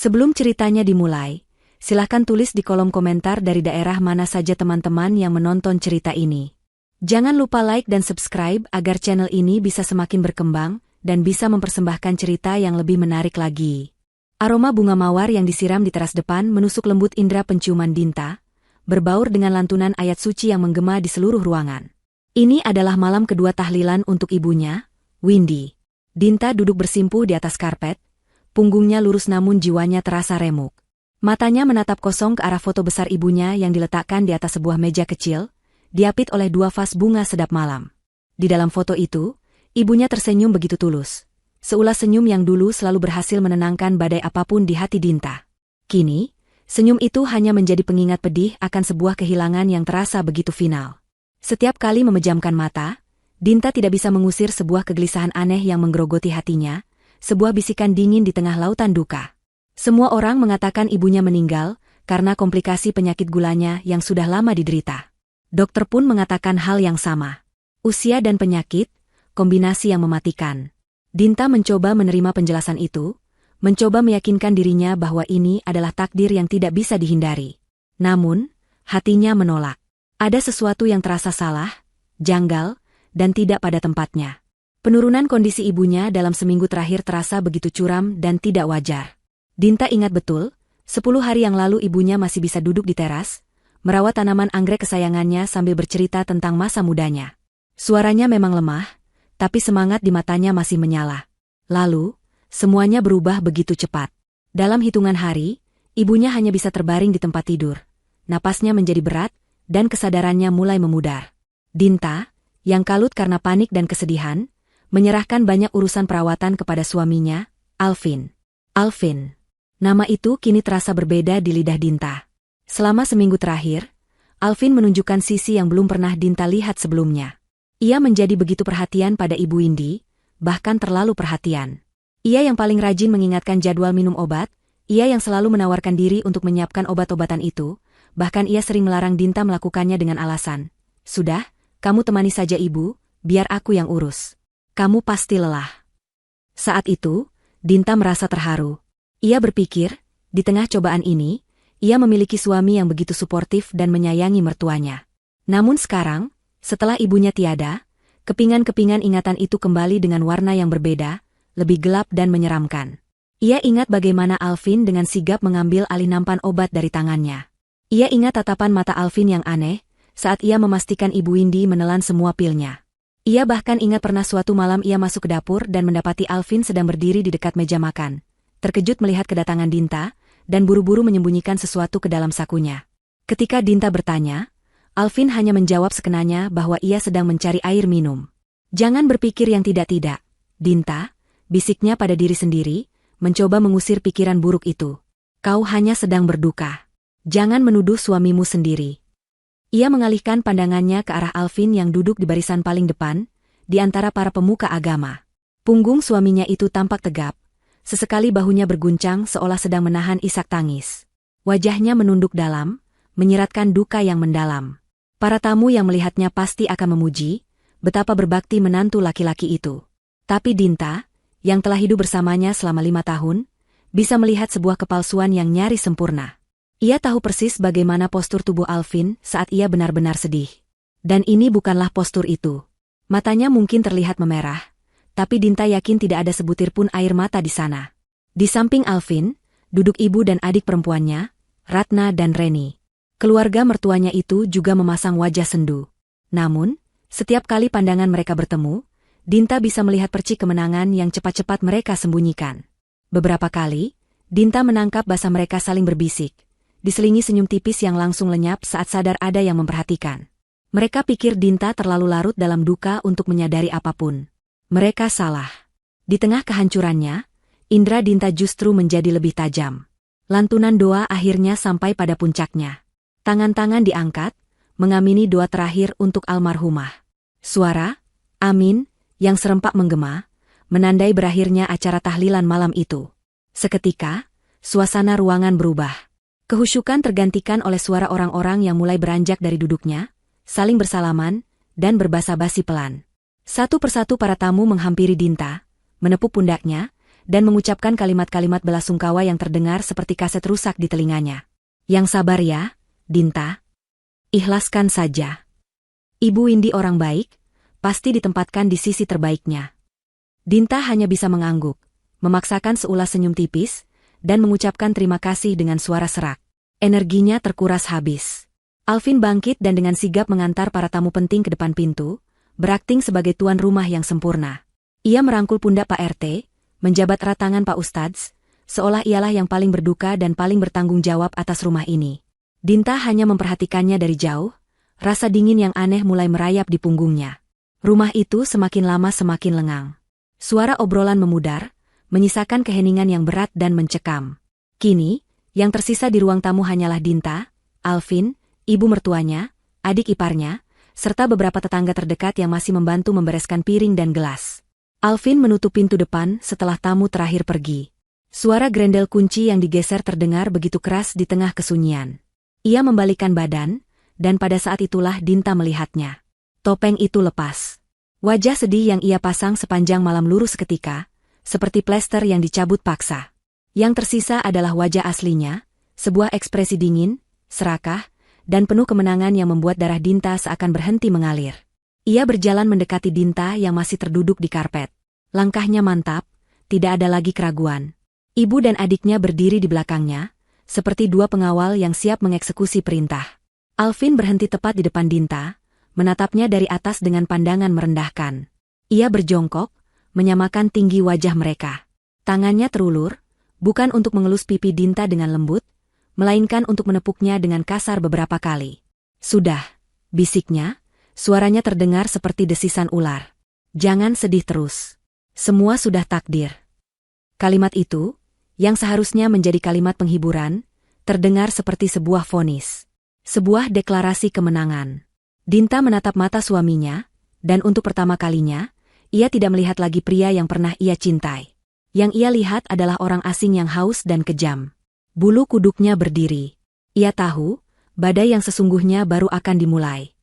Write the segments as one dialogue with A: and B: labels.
A: Sebelum ceritanya dimulai, silahkan tulis di kolom komentar dari daerah mana saja teman-teman yang menonton cerita ini. Jangan lupa like dan subscribe agar channel ini bisa semakin berkembang dan bisa mempersembahkan cerita yang lebih menarik lagi. Aroma bunga mawar yang disiram di teras depan menusuk lembut indera penciuman Dinta, berbaur dengan lantunan ayat suci yang menggema di seluruh ruangan. Ini adalah malam kedua tahlilan untuk ibunya, Windy. Dinta duduk bersimpuh di atas karpet, punggungnya lurus namun jiwanya terasa remuk. Matanya menatap kosong ke arah foto besar ibunya yang diletakkan di atas sebuah meja kecil, diapit oleh 2 vas bunga sedap malam. Di dalam foto itu, ibunya tersenyum begitu tulus. Seulas senyum yang dulu selalu berhasil menenangkan badai apapun di hati Dinta. Kini, senyum itu hanya menjadi pengingat pedih akan sebuah kehilangan yang terasa begitu final. Setiap kali memejamkan mata, Dinta tidak bisa mengusir sebuah kegelisahan aneh yang menggerogoti hatinya, sebuah bisikan dingin di tengah lautan duka. Semua orang mengatakan ibunya meninggal karena komplikasi penyakit gulanya yang sudah lama diderita. Dokter pun mengatakan hal yang sama. Usia dan penyakit, kombinasi yang mematikan. Dinta mencoba menerima penjelasan itu, mencoba meyakinkan dirinya bahwa ini adalah takdir yang tidak bisa dihindari. Namun, hatinya menolak. Ada sesuatu yang terasa salah, janggal, dan tidak pada tempatnya. Penurunan kondisi ibunya dalam seminggu terakhir terasa begitu curam dan tidak wajar. Dinta ingat betul, 10 hari yang lalu ibunya masih bisa duduk di teras, merawat tanaman anggrek kesayangannya sambil bercerita tentang masa mudanya. Suaranya memang lemah, tapi semangat di matanya masih menyala. Lalu, semuanya berubah begitu cepat. Dalam hitungan hari, ibunya hanya bisa terbaring di tempat tidur. Napasnya menjadi berat, dan kesadarannya mulai memudar. Dinta, yang kalut karena panik dan kesedihan, menyerahkan banyak urusan perawatan kepada suaminya, Alvin. Alvin. Nama itu kini terasa berbeda di lidah Dinta. Selama seminggu terakhir, Alvin menunjukkan sisi yang belum pernah Dinta lihat sebelumnya. Ia menjadi begitu perhatian pada Ibu Windy, bahkan terlalu perhatian. Ia yang paling rajin mengingatkan jadwal minum obat, ia yang selalu menawarkan diri untuk menyiapkan obat-obatan itu, bahkan ia sering melarang Dinta melakukannya dengan alasan, "Sudah, kamu temani saja ibu, biar aku yang urus. Kamu pasti lelah." Saat itu, Dinta merasa terharu. Ia berpikir, di tengah cobaan ini, ia memiliki suami yang begitu suportif dan menyayangi mertuanya. Namun sekarang, setelah ibunya tiada, kepingan-kepingan ingatan itu kembali dengan warna yang berbeda, lebih gelap dan menyeramkan. Ia ingat bagaimana Alvin dengan sigap mengambil alih nampan obat dari tangannya. Ia ingat tatapan mata Alvin yang aneh, saat ia memastikan Ibu Windy menelan semua pilnya. Ia bahkan ingat pernah suatu malam ia masuk ke dapur dan mendapati Alvin sedang berdiri di dekat meja makan. Terkejut melihat kedatangan Dinta, dan buru-buru menyembunyikan sesuatu ke dalam sakunya. Ketika Dinta bertanya, Alvin hanya menjawab sekenanya bahwa ia sedang mencari air minum. "Jangan berpikir yang tidak-tidak, Dinta," bisiknya pada diri sendiri, mencoba mengusir pikiran buruk itu. "Kau hanya sedang berduka. Jangan menuduh suamimu sendiri." Ia mengalihkan pandangannya ke arah Alvin yang duduk di barisan paling depan, di antara para pemuka agama. Punggung suaminya itu tampak tegap. Sesekali bahunya berguncang seolah sedang menahan isak tangis. Wajahnya menunduk dalam, menyiratkan duka yang mendalam. Para tamu yang melihatnya pasti akan memuji, betapa berbakti menantu laki-laki itu. Tapi Dinta, yang telah hidup bersamanya selama 5 tahun, bisa melihat sebuah kepalsuan yang nyaris sempurna. Ia tahu persis bagaimana postur tubuh Alvin saat ia benar-benar sedih. Dan ini bukanlah postur itu. Matanya mungkin terlihat memerah, tapi Dinta yakin tidak ada sebutir pun air mata di sana. Di samping Alvin, duduk ibu dan adik perempuannya, Ratna dan Reni. Keluarga mertuanya itu juga memasang wajah sendu. Namun, setiap kali pandangan mereka bertemu, Dinta bisa melihat percik kemenangan yang cepat-cepat mereka sembunyikan. Beberapa kali, Dinta menangkap bahasa mereka saling berbisik, diselingi senyum tipis yang langsung lenyap saat sadar ada yang memperhatikan. Mereka pikir Dinta terlalu larut dalam duka untuk menyadari apapun. Mereka salah. Di tengah kehancurannya, indera Dinta justru menjadi lebih tajam. Lantunan doa akhirnya sampai pada puncaknya. Tangan-tangan diangkat, mengamini doa terakhir untuk almarhumah. Suara, "Amin," yang serempak menggema, menandai berakhirnya acara tahlilan malam itu. Seketika, suasana ruangan berubah. Kehusyukan tergantikan oleh suara orang-orang yang mulai beranjak dari duduknya, saling bersalaman, dan berbasa-basi pelan. Satu persatu para tamu menghampiri Dinta, menepuk pundaknya, dan mengucapkan kalimat-kalimat belasungkawa yang terdengar seperti kaset rusak di telinganya. Yang sabar ya, Dinta. Ikhlaskan saja. Ibu Windy orang baik, pasti ditempatkan di sisi terbaiknya. Dinta hanya bisa mengangguk, memaksakan seulas senyum tipis, dan mengucapkan terima kasih dengan suara serak. Energinya terkuras habis. Alvin bangkit dan dengan sigap mengantar para tamu penting ke depan pintu, berakting sebagai tuan rumah yang sempurna. Ia merangkul pundak Pak RT, menjabat erat tangan Pak Ustadz, seolah ialah yang paling berduka dan paling bertanggung jawab atas rumah ini. Dinta hanya memperhatikannya dari jauh, rasa dingin yang aneh mulai merayap di punggungnya. Rumah itu semakin lama semakin lengang. Suara obrolan memudar, menyisakan keheningan yang berat dan mencekam. Kini, yang tersisa di ruang tamu hanyalah Dinta, Alvin, ibu mertuanya, adik iparnya, serta beberapa tetangga terdekat yang masih membantu membereskan piring dan gelas. Alvin menutup pintu depan setelah tamu terakhir pergi. Suara grendel kunci yang digeser terdengar begitu keras di tengah kesunyian. Ia membalikkan badan, dan pada saat itulah Dinta melihatnya. Topeng itu lepas. Wajah sedih yang ia pasang sepanjang malam lurus seketika, seperti plester yang dicabut paksa. Yang tersisa adalah wajah aslinya, sebuah ekspresi dingin, serakah, dan penuh kemenangan yang membuat darah Dinta seakan berhenti mengalir. Ia berjalan mendekati Dinta yang masih terduduk di karpet. Langkahnya mantap, tidak ada lagi keraguan. Ibu dan adiknya berdiri di belakangnya, seperti dua pengawal yang siap mengeksekusi perintah. Alvin berhenti tepat di depan Dinta, menatapnya dari atas dengan pandangan merendahkan. Ia berjongkok, menyamakan tinggi wajah mereka. Tangannya terulur, bukan untuk mengelus pipi Dinta dengan lembut, melainkan untuk menepuknya dengan kasar beberapa kali. Sudah, bisiknya, suaranya terdengar seperti desisan ular. Jangan sedih terus. Semua sudah takdir. Kalimat itu, yang seharusnya menjadi kalimat penghiburan, terdengar seperti sebuah vonis. Sebuah deklarasi kemenangan. Dinta menatap mata suaminya, dan untuk pertama kalinya, ia tidak melihat lagi pria yang pernah ia cintai. Yang ia lihat adalah orang asing yang haus dan kejam. Bulu kuduknya berdiri. Ia tahu, badai yang sesungguhnya baru akan dimulai.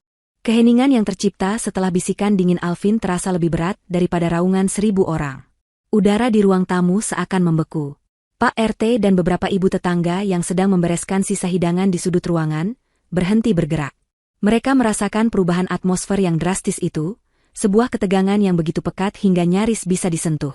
A: Keheningan yang tercipta setelah bisikan dingin Alvin terasa lebih berat daripada raungan 1000 orang. Udara di ruang tamu seakan membeku. Pak RT dan beberapa ibu tetangga yang sedang membereskan sisa hidangan di sudut ruangan, berhenti bergerak. Mereka merasakan perubahan atmosfer yang drastis itu, sebuah ketegangan yang begitu pekat hingga nyaris bisa disentuh.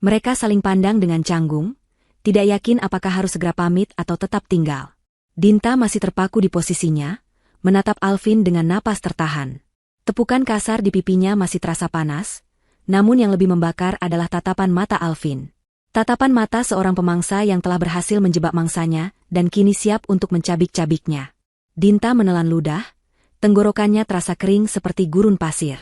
A: Mereka saling pandang dengan canggung, tidak yakin apakah harus segera pamit atau tetap tinggal. Dinta masih terpaku di posisinya, menatap Alvin dengan napas tertahan. Tepukan kasar di pipinya masih terasa panas, namun yang lebih membakar adalah tatapan mata Alvin. Tatapan mata seorang pemangsa yang telah berhasil menjebak mangsanya dan kini siap untuk mencabik-cabiknya. Dinta menelan ludah, tenggorokannya terasa kering seperti gurun pasir.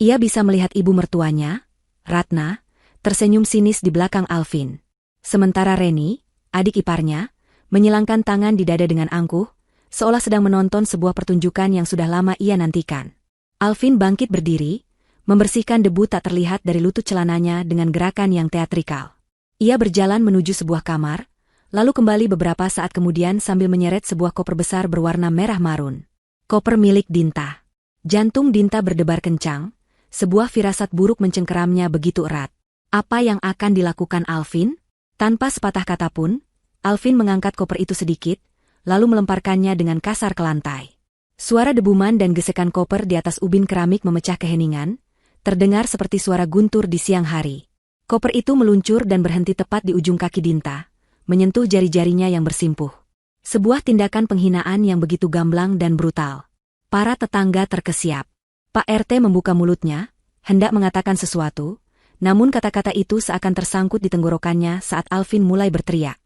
A: Ia bisa melihat ibu mertuanya, Ratna, tersenyum sinis di belakang Alvin. Sementara Reni, adik iparnya, menyilangkan tangan di dada dengan angkuh, seolah sedang menonton sebuah pertunjukan yang sudah lama ia nantikan. Alvin bangkit berdiri, membersihkan debu tak terlihat dari lutut celananya dengan gerakan yang teatrikal. Ia berjalan menuju sebuah kamar, lalu kembali beberapa saat kemudian sambil menyeret sebuah koper besar berwarna merah marun. Koper milik Dinta. Jantung Dinta berdebar kencang, sebuah firasat buruk mencengkeramnya begitu erat. Apa yang akan dilakukan Alvin? Tanpa sepatah kata pun, Alvin mengangkat koper itu sedikit, lalu melemparkannya dengan kasar ke lantai. Suara debuman dan gesekan koper di atas ubin keramik memecah keheningan, terdengar seperti suara guntur di siang hari. Koper itu meluncur dan berhenti tepat di ujung kaki Dinta, menyentuh jari-jarinya yang bersimpuh. Sebuah tindakan penghinaan yang begitu gamblang dan brutal. Para tetangga terkesiap. Pak RT membuka mulutnya, hendak mengatakan sesuatu, namun kata-kata itu seakan tersangkut di tenggorokannya saat Alvin mulai berteriak.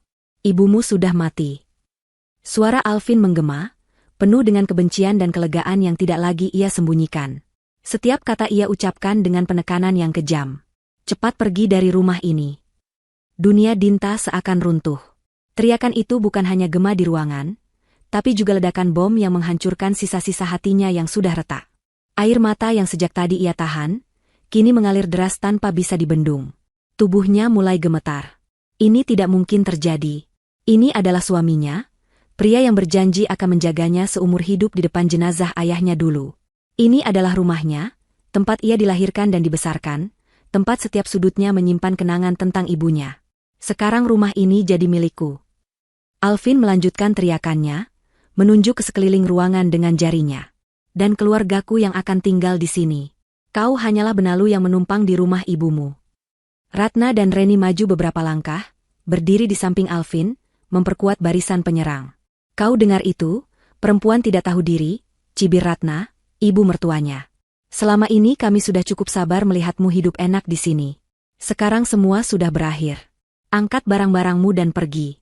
A: Ibumu sudah mati. Suara Alvin menggema, penuh dengan kebencian dan kelegaan yang tidak lagi ia sembunyikan. Setiap kata ia ucapkan dengan penekanan yang kejam. Cepat pergi dari rumah ini. Dunia Dinta seakan runtuh. Teriakan itu bukan hanya gema di ruangan, tapi juga ledakan bom yang menghancurkan sisa-sisa hatinya yang sudah retak. Air mata yang sejak tadi ia tahan, kini mengalir deras tanpa bisa dibendung. Tubuhnya mulai gemetar. Ini tidak mungkin terjadi. Ini adalah suaminya, pria yang berjanji akan menjaganya seumur hidup di depan jenazah ayahnya dulu. Ini adalah rumahnya, tempat ia dilahirkan dan dibesarkan, tempat setiap sudutnya menyimpan kenangan tentang ibunya. Sekarang rumah ini jadi milikku. Alvin melanjutkan teriakannya, menunjuk ke sekeliling ruangan dengan jarinya. Dan keluargaku yang akan tinggal di sini. Kau hanyalah benalu yang menumpang di rumah ibumu. Ratna dan Reni maju beberapa langkah, berdiri di samping Alvin, memperkuat barisan penyerang. Kau dengar itu? Perempuan tidak tahu diri, cibir Ratna, ibu mertuanya. Selama ini kami sudah cukup sabar melihatmu hidup enak di sini. Sekarang semua sudah berakhir. Angkat barang-barangmu dan pergi.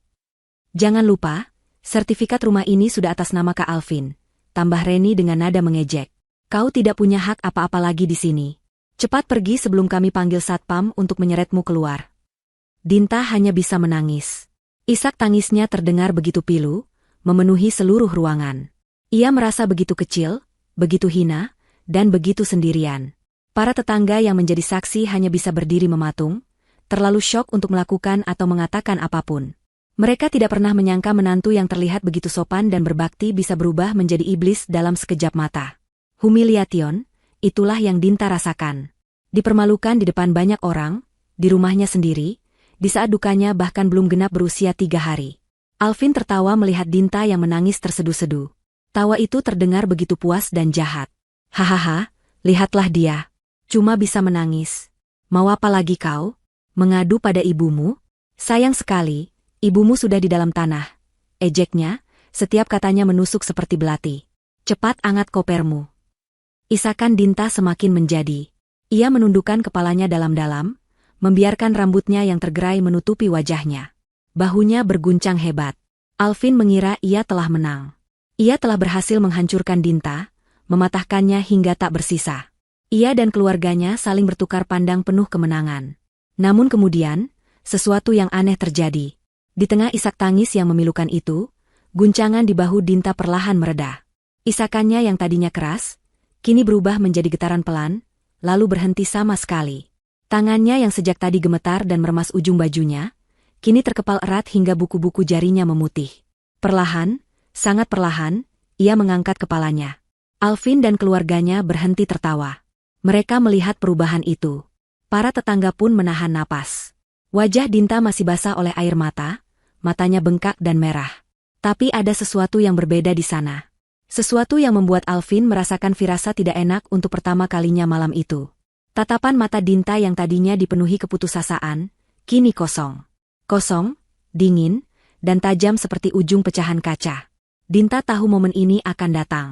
A: Jangan lupa, sertifikat rumah ini sudah atas nama Kak Alvin, tambah Reni dengan nada mengejek. Kau tidak punya hak apa-apa lagi di sini. Cepat pergi sebelum kami panggil satpam untuk menyeretmu keluar. Dinta hanya bisa menangis. Isak tangisnya terdengar begitu pilu, memenuhi seluruh ruangan. Ia merasa begitu kecil, begitu hina, dan begitu sendirian. Para tetangga yang menjadi saksi hanya bisa berdiri mematung, terlalu syok untuk melakukan atau mengatakan apapun. Mereka tidak pernah menyangka menantu yang terlihat begitu sopan dan berbakti bisa berubah menjadi iblis dalam sekejap mata. Humiliation, itulah yang Dinta rasakan. Dipermalukan di depan banyak orang, di rumahnya sendiri, di saat dukanya bahkan belum genap berusia 3 hari. Alvin tertawa melihat Dinta yang menangis terseduh-seduh. Tawa itu terdengar begitu puas dan jahat. Hahaha, lihatlah dia. Cuma bisa menangis. Mau apa lagi kau? Mengadu pada ibumu? Sayang sekali. Ibumu sudah di dalam tanah. Ejeknya, setiap katanya menusuk seperti belati. Cepat angkat kopermu. Isakan Dinta semakin menjadi. Ia menundukkan kepalanya dalam-dalam, membiarkan rambutnya yang tergerai menutupi wajahnya. Bahunya berguncang hebat. Alvin mengira ia telah menang. Ia telah berhasil menghancurkan Dinta, mematahkannya hingga tak bersisa. Ia dan keluarganya saling bertukar pandang penuh kemenangan. Namun kemudian, sesuatu yang aneh terjadi. Di tengah isak tangis yang memilukan itu, guncangan di bahu Dinta perlahan mereda. Isakannya yang tadinya keras, kini berubah menjadi getaran pelan, lalu berhenti sama sekali. Tangannya yang sejak tadi gemetar dan meremas ujung bajunya, kini terkepal erat hingga buku-buku jarinya memutih. Perlahan, sangat perlahan, ia mengangkat kepalanya. Alvin dan keluarganya berhenti tertawa. Mereka melihat perubahan itu. Para tetangga pun menahan napas. Wajah Dinta masih basah oleh air mata, matanya bengkak dan merah. Tapi ada sesuatu yang berbeda di sana. Sesuatu yang membuat Alvin merasakan firasat tidak enak untuk pertama kalinya malam itu. Tatapan mata Dinta yang tadinya dipenuhi keputusasaan, kini kosong. Kosong, dingin, dan tajam seperti ujung pecahan kaca. Dinta tahu momen ini akan datang.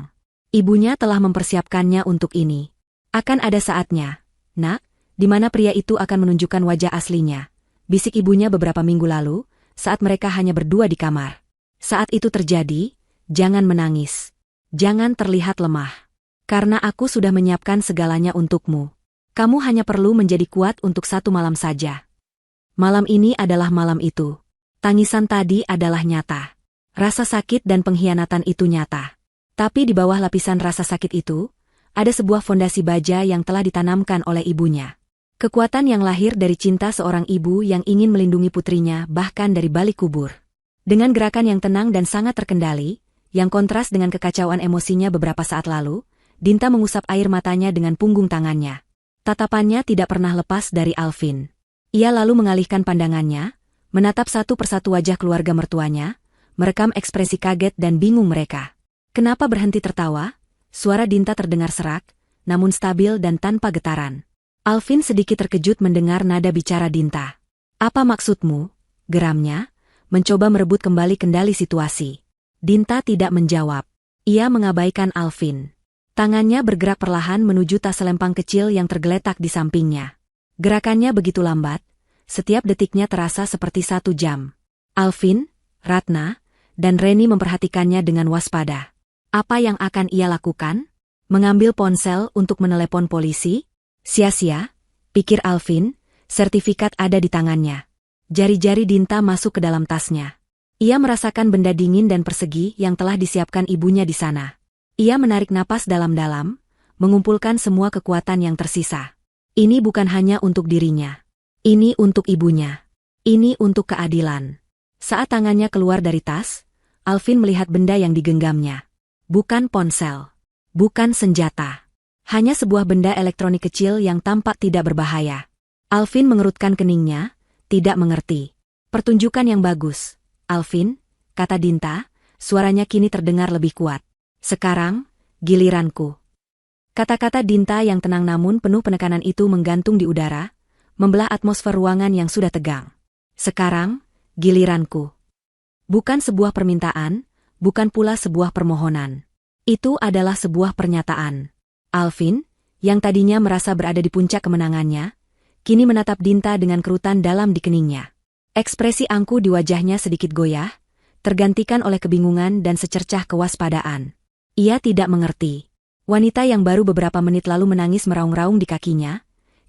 A: Ibunya telah mempersiapkannya untuk ini. Akan ada saatnya, nak, di mana pria itu akan menunjukkan wajah aslinya. Bisik ibunya beberapa minggu lalu, saat mereka hanya berdua di kamar. Saat itu terjadi, jangan menangis. Jangan terlihat lemah. Karena aku sudah menyiapkan segalanya untukmu. Kamu hanya perlu menjadi kuat untuk satu malam saja. Malam ini adalah malam itu. Tangisan tadi adalah nyata. Rasa sakit dan pengkhianatan itu nyata. Tapi di bawah lapisan rasa sakit itu, ada sebuah fondasi baja yang telah ditanamkan oleh ibunya. Kekuatan yang lahir dari cinta seorang ibu yang ingin melindungi putrinya bahkan dari balik kubur. Dengan gerakan yang tenang dan sangat terkendali, yang kontras dengan kekacauan emosinya beberapa saat lalu, Dinta mengusap air matanya dengan punggung tangannya. Tatapannya tidak pernah lepas dari Alvin. Ia lalu mengalihkan pandangannya, menatap satu persatu wajah keluarga mertuanya, merekam ekspresi kaget dan bingung mereka. Kenapa berhenti tertawa? Suara Dinta terdengar serak, namun stabil dan tanpa getaran. Alvin sedikit terkejut mendengar nada bicara Dinta. Apa maksudmu? Geramnya, mencoba merebut kembali kendali situasi. Dinta tidak menjawab. Ia mengabaikan Alvin. Tangannya bergerak perlahan menuju tas selempang kecil yang tergeletak di sampingnya. Gerakannya begitu lambat, setiap detiknya terasa seperti 1 jam. Alvin, Ratna, dan Reni memperhatikannya dengan waspada. Apa yang akan ia lakukan? Mengambil ponsel untuk menelepon polisi? Sia-sia, pikir Alvin, sertifikat ada di tangannya. Jari-jari Dinta masuk ke dalam tasnya. Ia merasakan benda dingin dan persegi yang telah disiapkan ibunya di sana. Ia menarik napas dalam-dalam, mengumpulkan semua kekuatan yang tersisa. Ini bukan hanya untuk dirinya. Ini untuk ibunya. Ini untuk keadilan. Saat tangannya keluar dari tas, Alvin melihat benda yang digenggamnya. Bukan ponsel. Bukan senjata. Hanya sebuah benda elektronik kecil yang tampak tidak berbahaya. Alvin mengerutkan keningnya, tidak mengerti. Pertunjukan yang bagus, Alvin, kata Dinta, suaranya kini terdengar lebih kuat. Sekarang, giliranku. Kata-kata Dinta yang tenang namun penuh penekanan itu menggantung di udara, membelah atmosfer ruangan yang sudah tegang. Sekarang, giliranku. Bukan sebuah permintaan, bukan pula sebuah permohonan. Itu adalah sebuah pernyataan. Alvin, yang tadinya merasa berada di puncak kemenangannya, kini menatap Dinta dengan kerutan dalam di keningnya. Ekspresi angku di wajahnya sedikit goyah, tergantikan oleh kebingungan dan secercah kewaspadaan. Ia tidak mengerti. Wanita yang baru beberapa menit lalu menangis meraung-raung di kakinya,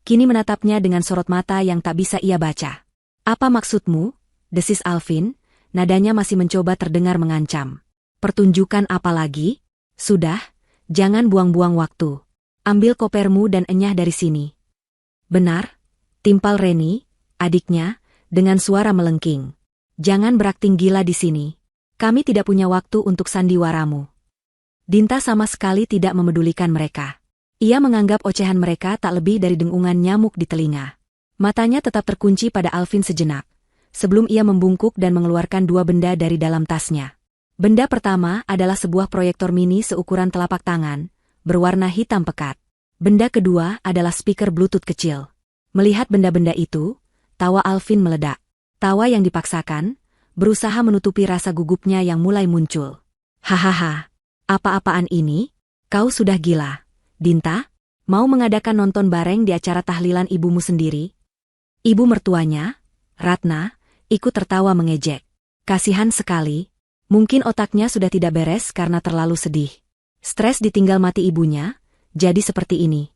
A: kini menatapnya dengan sorot mata yang tak bisa ia baca. Apa maksudmu? Desis Alvin, nadanya masih mencoba terdengar mengancam. Pertunjukan apa lagi? Sudah, jangan buang-buang waktu. Ambil kopermu dan enyah dari sini. Benar, timpal Reni, adiknya, dengan suara melengking. Jangan berakting gila di sini. Kami tidak punya waktu untuk sandiwaramu. Dinta sama sekali tidak memedulikan mereka. Ia menganggap ocehan mereka tak lebih dari dengungan nyamuk di telinga. Matanya tetap terkunci pada Alvin sejenak, sebelum ia membungkuk dan mengeluarkan dua benda dari dalam tasnya. Benda pertama adalah sebuah proyektor mini seukuran telapak tangan, berwarna hitam pekat. Benda kedua adalah speaker Bluetooth kecil. Melihat benda-benda itu, tawa Alvin meledak. Tawa yang dipaksakan, berusaha menutupi rasa gugupnya yang mulai muncul. Hahaha, apa-apaan ini? Kau sudah gila. Dinta, mau mengadakan nonton bareng di acara tahlilan ibumu sendiri? Ibu mertuanya, Ratna, ikut tertawa mengejek. Kasihan sekali, mungkin otaknya sudah tidak beres karena terlalu sedih. Stres ditinggal mati ibunya, jadi seperti ini.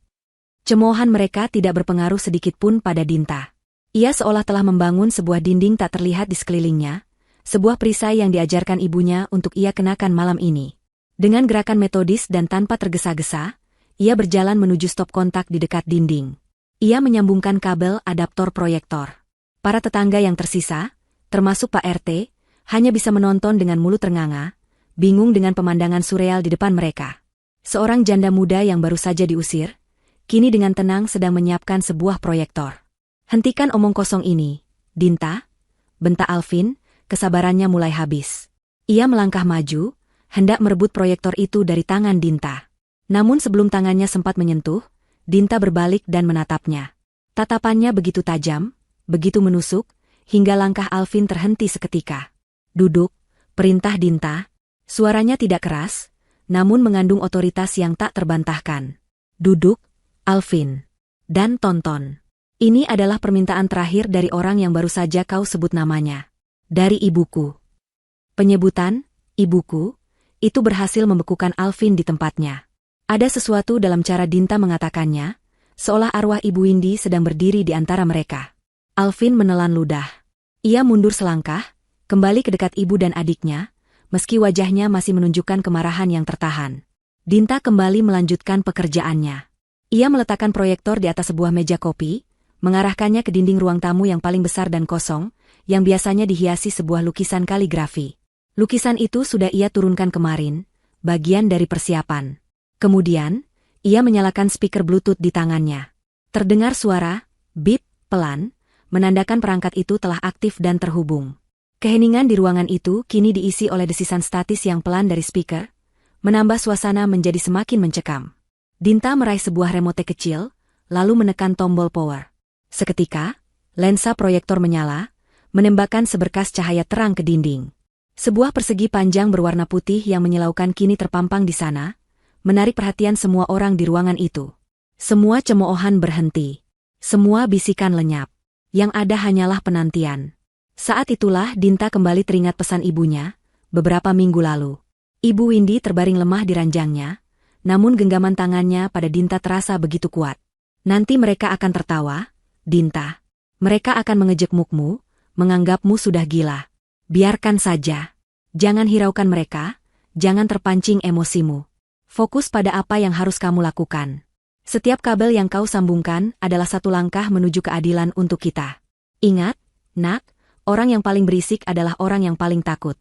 A: Cemoohan mereka tidak berpengaruh sedikit pun pada Dinta. Ia seolah telah membangun sebuah dinding tak terlihat di sekelilingnya, sebuah perisai yang diajarkan ibunya untuk ia kenakan malam ini. Dengan gerakan metodis dan tanpa tergesa-gesa, ia berjalan menuju stop kontak di dekat dinding. Ia menyambungkan kabel adaptor proyektor. Para tetangga yang tersisa, termasuk Pak RT, hanya bisa menonton dengan mulut ternganga, bingung dengan pemandangan surreal di depan mereka. Seorang janda muda yang baru saja diusir, kini dengan tenang sedang menyiapkan sebuah proyektor. Hentikan omong kosong ini, Dinta, bentak Alvin, kesabarannya mulai habis. Ia melangkah maju, hendak merebut proyektor itu dari tangan Dinta. Namun sebelum tangannya sempat menyentuh, Dinta berbalik dan menatapnya. Tatapannya begitu tajam, begitu menusuk, hingga langkah Alvin terhenti seketika. Duduk, perintah Dinta. Suaranya tidak keras, namun mengandung otoritas yang tak terbantahkan. Duduk, Alvin. Dan tonton. Ini adalah permintaan terakhir dari orang yang baru saja kau sebut namanya. Dari ibuku. Penyebutan, ibuku, itu berhasil membekukan Alvin di tempatnya. Ada sesuatu dalam cara Dinta mengatakannya, seolah arwah Ibu Windy sedang berdiri di antara mereka. Alvin menelan ludah. Ia mundur selangkah, kembali ke dekat ibu dan adiknya, meski wajahnya masih menunjukkan kemarahan yang tertahan. Dinta kembali melanjutkan pekerjaannya. Ia meletakkan proyektor di atas sebuah meja kopi, mengarahkannya ke dinding ruang tamu yang paling besar dan kosong, yang biasanya dihiasi sebuah lukisan kaligrafi. Lukisan itu sudah ia turunkan kemarin, bagian dari persiapan. Kemudian, ia menyalakan speaker Bluetooth di tangannya. Terdengar suara, bip, pelan, menandakan perangkat itu telah aktif dan terhubung. Keheningan di ruangan itu kini diisi oleh desisan statis yang pelan dari speaker, menambah suasana menjadi semakin mencekam. Dinta meraih sebuah remote kecil, lalu menekan tombol power. Seketika, lensa proyektor menyala, menembakkan seberkas cahaya terang ke dinding. Sebuah persegi panjang berwarna putih yang menyilaukan kini terpampang di sana, menarik perhatian semua orang di ruangan itu. Semua cemoohan berhenti. Semua bisikan lenyap. Yang ada hanyalah penantian. Saat itulah Dinta kembali teringat pesan ibunya, beberapa minggu lalu. Ibu Windy terbaring lemah di ranjangnya, namun genggaman tangannya pada Dinta terasa begitu kuat. Nanti mereka akan tertawa, Dinta. Mereka akan mengejekmukmu, menganggapmu sudah gila. Biarkan saja. Jangan hiraukan mereka, jangan terpancing emosimu. Fokus pada apa yang harus kamu lakukan. Setiap kabel yang kau sambungkan adalah satu langkah menuju keadilan untuk kita. Ingat, nak, orang yang paling berisik adalah orang yang paling takut.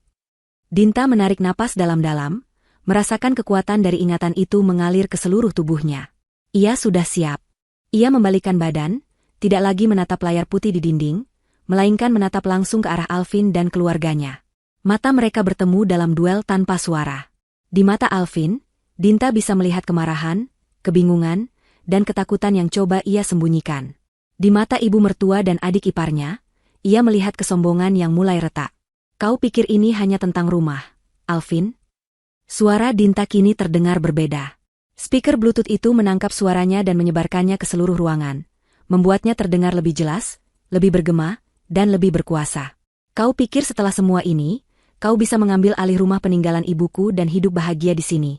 A: Dinta menarik napas dalam-dalam, merasakan kekuatan dari ingatan itu mengalir ke seluruh tubuhnya. Ia sudah siap. Ia membalikkan badan, tidak lagi menatap layar putih di dinding, melainkan menatap langsung ke arah Alvin dan keluarganya. Mata mereka bertemu dalam duel tanpa suara. Di mata Alvin, Dinta bisa melihat kemarahan, kebingungan, dan ketakutan yang coba ia sembunyikan. Di mata ibu mertua dan adik iparnya, ia melihat kesombongan yang mulai retak. Kau pikir ini hanya tentang rumah, Alvin? Suara Dinta kini terdengar berbeda. Speaker Bluetooth itu menangkap suaranya dan menyebarkannya ke seluruh ruangan, membuatnya terdengar lebih jelas, lebih bergema, dan lebih berkuasa. Kau pikir setelah semua ini, kau bisa mengambil alih rumah peninggalan ibuku dan hidup bahagia di sini?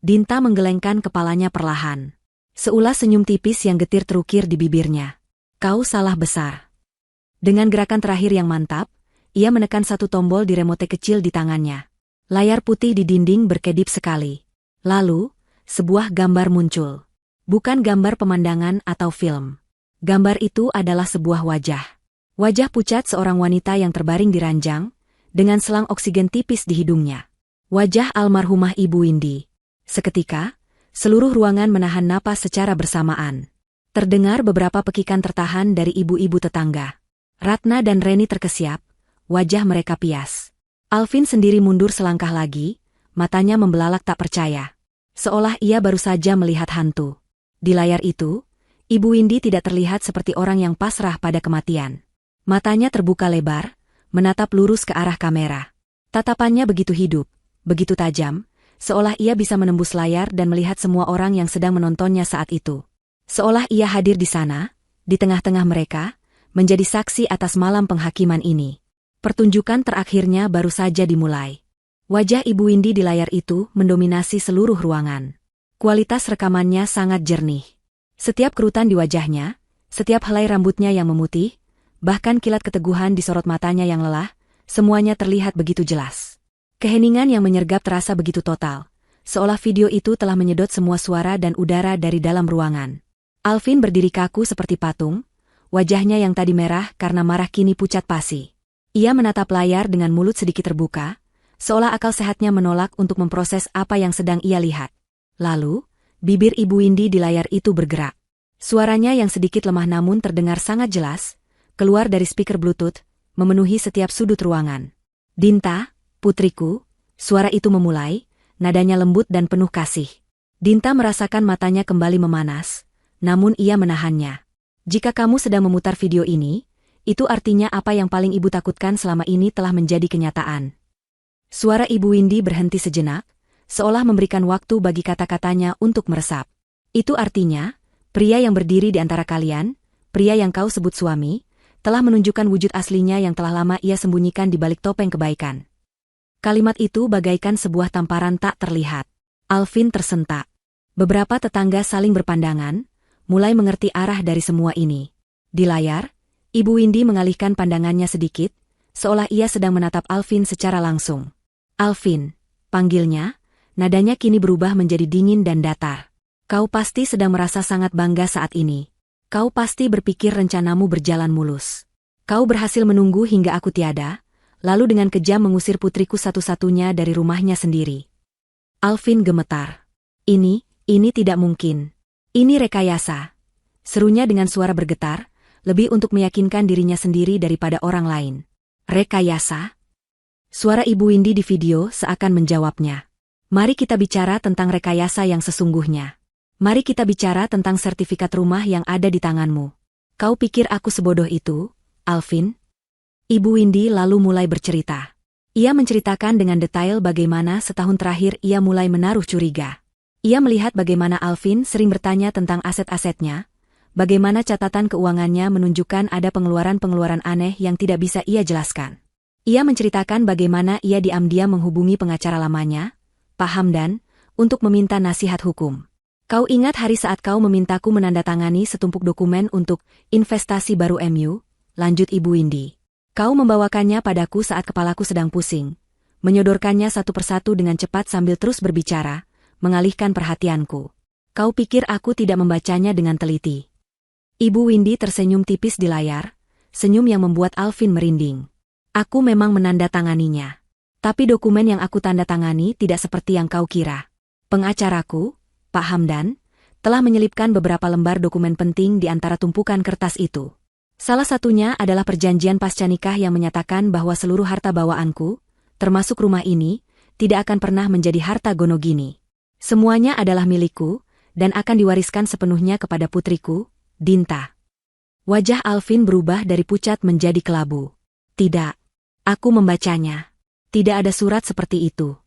A: Dinta menggelengkan kepalanya perlahan. Seulas senyum tipis yang getir terukir di bibirnya. Kau salah besar. Dengan gerakan terakhir yang mantap, ia menekan satu tombol di remote kecil di tangannya. Layar putih di dinding berkedip sekali. Lalu, sebuah gambar muncul. Bukan gambar pemandangan atau film. Gambar itu adalah sebuah wajah. Wajah pucat seorang wanita yang terbaring di ranjang, dengan selang oksigen tipis di hidungnya. Wajah almarhumah Ibu Windy. Seketika, seluruh ruangan menahan napas secara bersamaan. Terdengar beberapa pekikan tertahan dari ibu-ibu tetangga. Ratna dan Reni terkesiap, wajah mereka pias. Alvin sendiri mundur selangkah lagi, matanya membelalak tak percaya. Seolah ia baru saja melihat hantu. Di layar itu, Ibu Windy tidak terlihat seperti orang yang pasrah pada kematian. Matanya terbuka lebar, menatap lurus ke arah kamera. Tatapannya begitu hidup, begitu tajam, seolah ia bisa menembus layar dan melihat semua orang yang sedang menontonnya saat itu. Seolah ia hadir di sana, di tengah-tengah mereka, menjadi saksi atas malam penghakiman ini. Pertunjukan terakhirnya baru saja dimulai. Wajah Ibu Windy di layar itu mendominasi seluruh ruangan. Kualitas rekamannya sangat jernih. Setiap kerutan di wajahnya, setiap helai rambutnya yang memutih, bahkan kilat keteguhan di sorot matanya yang lelah, semuanya terlihat begitu jelas. Keheningan yang menyergap terasa begitu total, seolah video itu telah menyedot semua suara dan udara dari dalam ruangan. Alvin berdiri kaku seperti patung, wajahnya yang tadi merah karena marah kini pucat pasi. Ia menatap layar dengan mulut sedikit terbuka, seolah akal sehatnya menolak untuk memproses apa yang sedang ia lihat. Lalu, bibir Ibu Windy di layar itu bergerak. Suaranya yang sedikit lemah namun terdengar sangat jelas, keluar dari speaker Bluetooth, memenuhi setiap sudut ruangan. Dinta, putriku, suara itu memulai, nadanya lembut dan penuh kasih. Dinta merasakan matanya kembali memanas, namun ia menahannya. Jika kamu sedang memutar video ini, itu artinya apa yang paling ibu takutkan selama ini telah menjadi kenyataan. Suara Ibu Windy berhenti sejenak, seolah memberikan waktu bagi kata-katanya untuk meresap. Itu artinya, pria yang berdiri di antara kalian, pria yang kau sebut suami, telah menunjukkan wujud aslinya yang telah lama ia sembunyikan di balik topeng kebaikan. Kalimat itu bagaikan sebuah tamparan tak terlihat. Alvin tersentak. Beberapa tetangga saling berpandangan, mulai mengerti arah dari semua ini. Di layar, Ibu Windy mengalihkan pandangannya sedikit, seolah ia sedang menatap Alvin secara langsung. Alvin, panggilnya, nadanya kini berubah menjadi dingin dan datar. Kau pasti sedang merasa sangat bangga saat ini. Kau pasti berpikir rencanamu berjalan mulus. Kau berhasil menunggu hingga aku tiada, lalu dengan kejam mengusir putriku satu-satunya dari rumahnya sendiri. Alvin gemetar. Ini tidak mungkin. Ini rekayasa. Serunya dengan suara bergetar, lebih untuk meyakinkan dirinya sendiri daripada orang lain. Rekayasa? Suara Ibu Windy di video seakan menjawabnya. Mari kita bicara tentang rekayasa yang sesungguhnya. Mari kita bicara tentang sertifikat rumah yang ada di tanganmu. Kau pikir aku sebodoh itu, Alvin? Ibu Windy lalu mulai bercerita. Ia menceritakan dengan detail bagaimana setahun terakhir ia mulai menaruh curiga. Ia melihat bagaimana Alvin sering bertanya tentang aset-asetnya, bagaimana catatan keuangannya menunjukkan ada pengeluaran-pengeluaran aneh yang tidak bisa ia jelaskan. Ia menceritakan bagaimana ia diam-diam menghubungi pengacara lamanya, Pak Hamdan, untuk meminta nasihat hukum. Kau ingat hari saat kau memintaku menandatangani setumpuk dokumen untuk investasi baru MU? Lanjut Ibu Windy. Kau membawakannya padaku saat kepalaku sedang pusing, menyodorkannya satu persatu dengan cepat sambil terus berbicara, mengalihkan perhatianku. Kau pikir aku tidak membacanya dengan teliti? Ibu Windy tersenyum tipis di layar, senyum yang membuat Alvin merinding. Aku memang menandatanganinya. Tapi dokumen yang aku tandatangani tidak seperti yang kau kira. Pengacaraku, Pak Hamdan, telah menyelipkan beberapa lembar dokumen penting di antara tumpukan kertas itu. Salah satunya adalah perjanjian pasca nikah yang menyatakan bahwa seluruh harta bawaanku, termasuk rumah ini, tidak akan pernah menjadi harta Gonogini. Semuanya adalah milikku, dan akan diwariskan sepenuhnya kepada putriku, Dinta. Wajah Alvin berubah dari pucat menjadi kelabu. Tidak. Aku membacanya. Tidak ada surat seperti itu.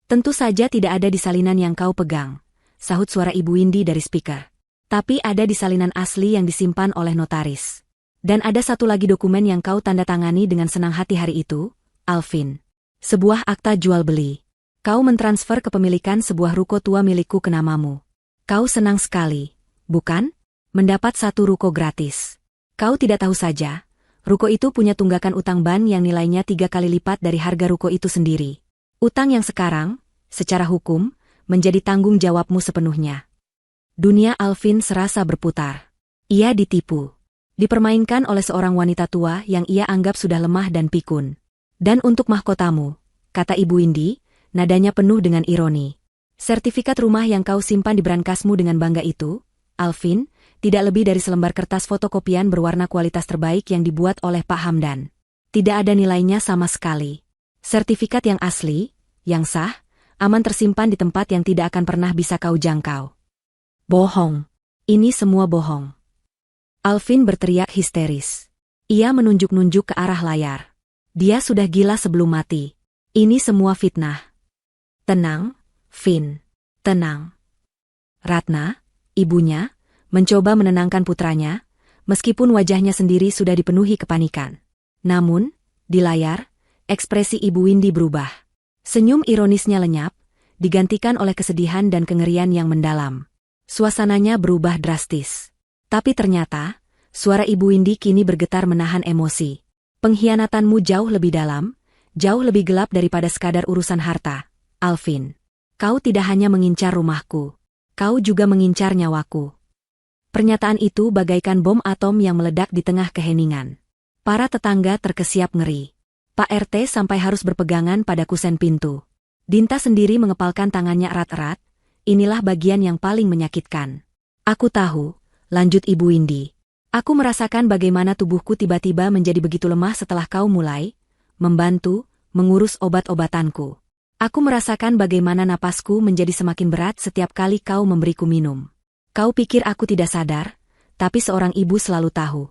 A: Tentu saja tidak ada di salinan yang kau pegang, sahut suara Ibu Windy dari speaker. Tapi ada di salinan asli yang disimpan oleh notaris. Dan ada satu lagi dokumen yang kau tanda tangani dengan senang hati hari itu, Alvin. Sebuah akta jual beli. Kau mentransfer kepemilikan sebuah ruko tua milikku ke namamu. Kau senang sekali, bukan? Mendapat satu ruko gratis. Kau tidak tahu saja, ruko itu punya tunggakan utang ban yang nilainya 3 kali lipat dari harga ruko itu sendiri. Utang yang sekarang, secara hukum, menjadi tanggung jawabmu sepenuhnya. Dunia Alvin serasa berputar. Ia ditipu. Dipermainkan oleh seorang wanita tua yang ia anggap sudah lemah dan pikun. Dan untuk mahkotamu, kata Ibu Windy, nadanya penuh dengan ironi. Sertifikat rumah yang kau simpan di brankasmu dengan bangga itu, Alvin, tidak lebih dari selembar kertas fotokopian berwarna kualitas terbaik yang dibuat oleh Pak Hamdan. Tidak ada nilainya sama sekali. Sertifikat yang asli, yang sah, aman tersimpan di tempat yang tidak akan pernah bisa kau jangkau. Bohong. Ini semua bohong. Alvin berteriak histeris. Ia menunjuk-nunjuk ke arah layar. Dia sudah gila sebelum mati. Ini semua fitnah. Tenang, Vin. Tenang. Ratna, ibunya, mencoba menenangkan putranya, meskipun wajahnya sendiri sudah dipenuhi kepanikan. Namun, di layar, ekspresi Ibu Windy berubah. Senyum ironisnya lenyap, digantikan oleh kesedihan dan kengerian yang mendalam. Suasananya berubah drastis. Tapi ternyata, suara Ibu Windy kini bergetar menahan emosi. Pengkhianatanmu jauh lebih dalam, jauh lebih gelap daripada sekadar urusan harta, Alvin. Kau tidak hanya mengincar rumahku, kau juga mengincar nyawaku. Pernyataan itu bagaikan bom atom yang meledak di tengah keheningan. Para tetangga terkesiap ngeri. Pak RT sampai harus berpegangan pada kusen pintu. Dinta sendiri mengepalkan tangannya erat-erat. Inilah bagian yang paling menyakitkan. Aku tahu, lanjut Ibu Windy. Aku merasakan bagaimana tubuhku tiba-tiba menjadi begitu lemah setelah kau mulai membantu mengurus obat-obatanku. Aku merasakan bagaimana napasku menjadi semakin berat setiap kali kau memberiku minum. Kau pikir aku tidak sadar, tapi seorang ibu selalu tahu.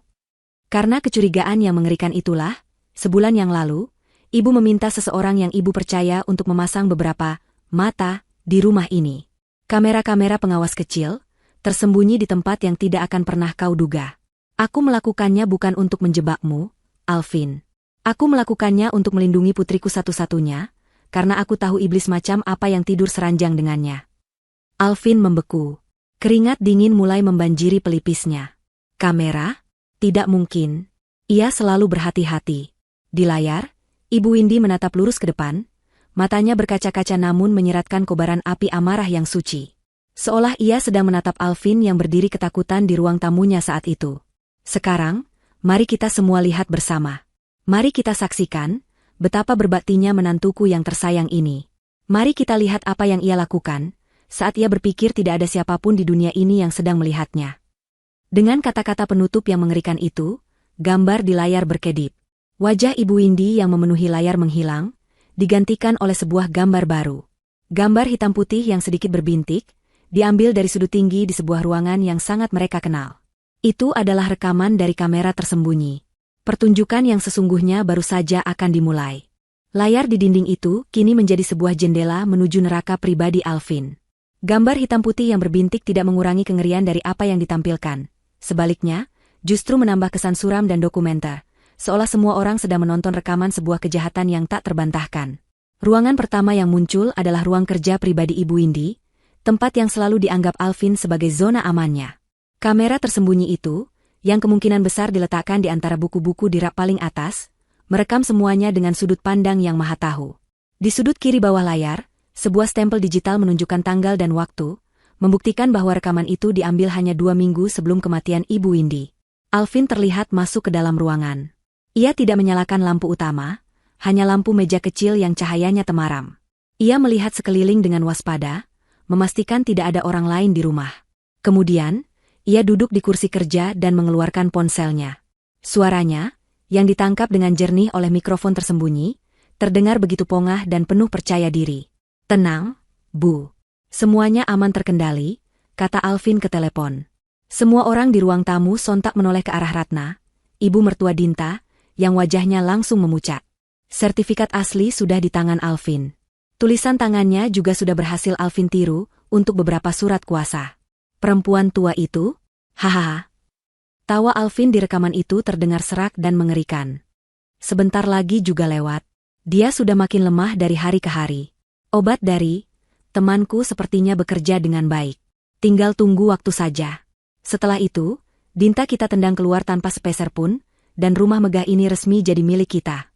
A: Karena kecurigaan yang mengerikan itulah, sebulan yang lalu, ibu meminta seseorang yang ibu percaya untuk memasang beberapa mata di rumah ini. Kamera-kamera pengawas kecil, tersembunyi di tempat yang tidak akan pernah kau duga. Aku melakukannya bukan untuk menjebakmu, Alvin. Aku melakukannya untuk melindungi putriku satu-satunya, karena aku tahu iblis macam apa yang tidur seranjang dengannya. Alvin membeku. Keringat dingin mulai membanjiri pelipisnya. Kamera? Tidak mungkin. Ia selalu berhati-hati. Di layar, Ibu Windy menatap lurus ke depan, matanya berkaca-kaca namun menyiratkan kobaran api amarah yang suci. Seolah ia sedang menatap Alvin yang berdiri ketakutan di ruang tamunya saat itu. Sekarang, mari kita semua lihat bersama. Mari kita saksikan, betapa berbaktinya menantuku yang tersayang ini. Mari kita lihat apa yang ia lakukan, saat ia berpikir tidak ada siapapun di dunia ini yang sedang melihatnya. Dengan kata-kata penutup yang mengerikan itu, gambar di layar berkedip. Wajah Ibu Windy yang memenuhi layar menghilang, digantikan oleh sebuah gambar baru. Gambar hitam putih yang sedikit berbintik, diambil dari sudut tinggi di sebuah ruangan yang sangat mereka kenal. Itu adalah rekaman dari kamera tersembunyi. Pertunjukan yang sesungguhnya baru saja akan dimulai. Layar di dinding itu kini menjadi sebuah jendela menuju neraka pribadi Alvin. Gambar hitam putih yang berbintik tidak mengurangi kengerian dari apa yang ditampilkan. Sebaliknya, justru menambah kesan suram dan dokumenter. Seolah semua orang sedang menonton rekaman sebuah kejahatan yang tak terbantahkan. Ruangan pertama yang muncul adalah ruang kerja pribadi Ibu Windy, tempat yang selalu dianggap Alvin sebagai zona amannya. Kamera tersembunyi itu, yang kemungkinan besar diletakkan di antara buku-buku di rak paling atas, merekam semuanya dengan sudut pandang yang maha tahu. Di sudut kiri bawah layar, sebuah stempel digital menunjukkan tanggal dan waktu, membuktikan bahwa rekaman itu diambil hanya 2 minggu sebelum kematian Ibu Windy. Alvin terlihat masuk ke dalam ruangan. Ia tidak menyalakan lampu utama, hanya lampu meja kecil yang cahayanya temaram. Ia melihat sekeliling dengan waspada, memastikan tidak ada orang lain di rumah. Kemudian, ia duduk di kursi kerja dan mengeluarkan ponselnya. Suaranya, yang ditangkap dengan jernih oleh mikrofon tersembunyi, terdengar begitu pongah dan penuh percaya diri. "Tenang, Bu. Semuanya aman terkendali," kata Alvin ke telepon. Semua orang di ruang tamu sontak menoleh ke arah Ratna, ibu mertua Dinta, yang wajahnya langsung memucat. Sertifikat asli sudah di tangan Alvin. Tulisan tangannya juga sudah berhasil Alvin tiru untuk beberapa surat kuasa. Perempuan tua itu? Hahaha. Tawa Alvin di rekaman itu terdengar serak dan mengerikan. Sebentar lagi juga lewat. Dia sudah makin lemah dari hari ke hari. Obat dari temanku sepertinya bekerja dengan baik. Tinggal tunggu waktu saja. Setelah itu, Dinta kita tendang keluar tanpa sepeser pun, dan rumah megah ini resmi jadi milik kita.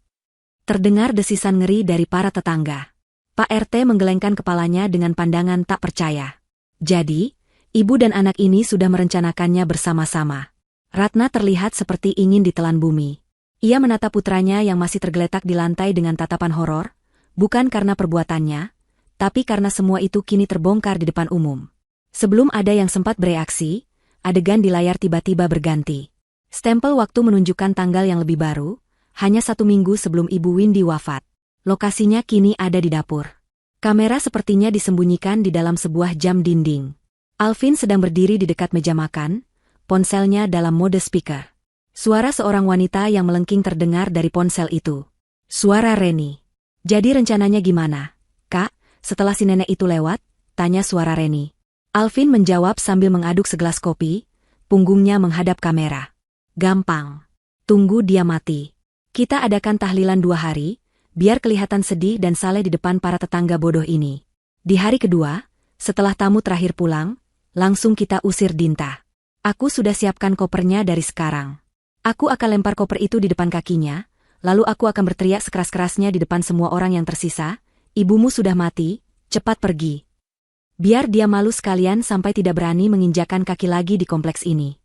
A: Terdengar desisan ngeri dari para tetangga. Pak RT menggelengkan kepalanya dengan pandangan tak percaya. Jadi, ibu dan anak ini sudah merencanakannya bersama-sama. Ratna terlihat seperti ingin ditelan bumi. Ia menatap putranya yang masih tergeletak di lantai dengan tatapan horor, bukan karena perbuatannya, tapi karena semua itu kini terbongkar di depan umum. Sebelum ada yang sempat bereaksi, adegan di layar tiba-tiba berganti. Stempel waktu menunjukkan tanggal yang lebih baru, hanya 1 minggu sebelum Ibu Windy wafat. Lokasinya kini ada di dapur. Kamera sepertinya disembunyikan di dalam sebuah jam dinding. Alvin sedang berdiri di dekat meja makan, ponselnya dalam mode speaker. Suara seorang wanita yang melengking terdengar dari ponsel itu. Suara Reni. "Jadi rencananya gimana, Kak, setelah si nenek itu lewat?" tanya suara Reni. Alvin menjawab sambil mengaduk segelas kopi, punggungnya menghadap kamera. "Gampang. Tunggu dia mati. Kita adakan tahlilan 2 hari, biar kelihatan sedih dan saleh di depan para tetangga bodoh ini. Di hari kedua, setelah tamu terakhir pulang, langsung kita usir Dinta. Aku sudah siapkan kopernya dari sekarang. Aku akan lempar koper itu di depan kakinya, lalu aku akan berteriak sekeras-kerasnya di depan semua orang yang tersisa, 'Ibumu sudah mati, cepat pergi.' Biar dia malu sekalian sampai tidak berani menginjakan kaki lagi di kompleks ini."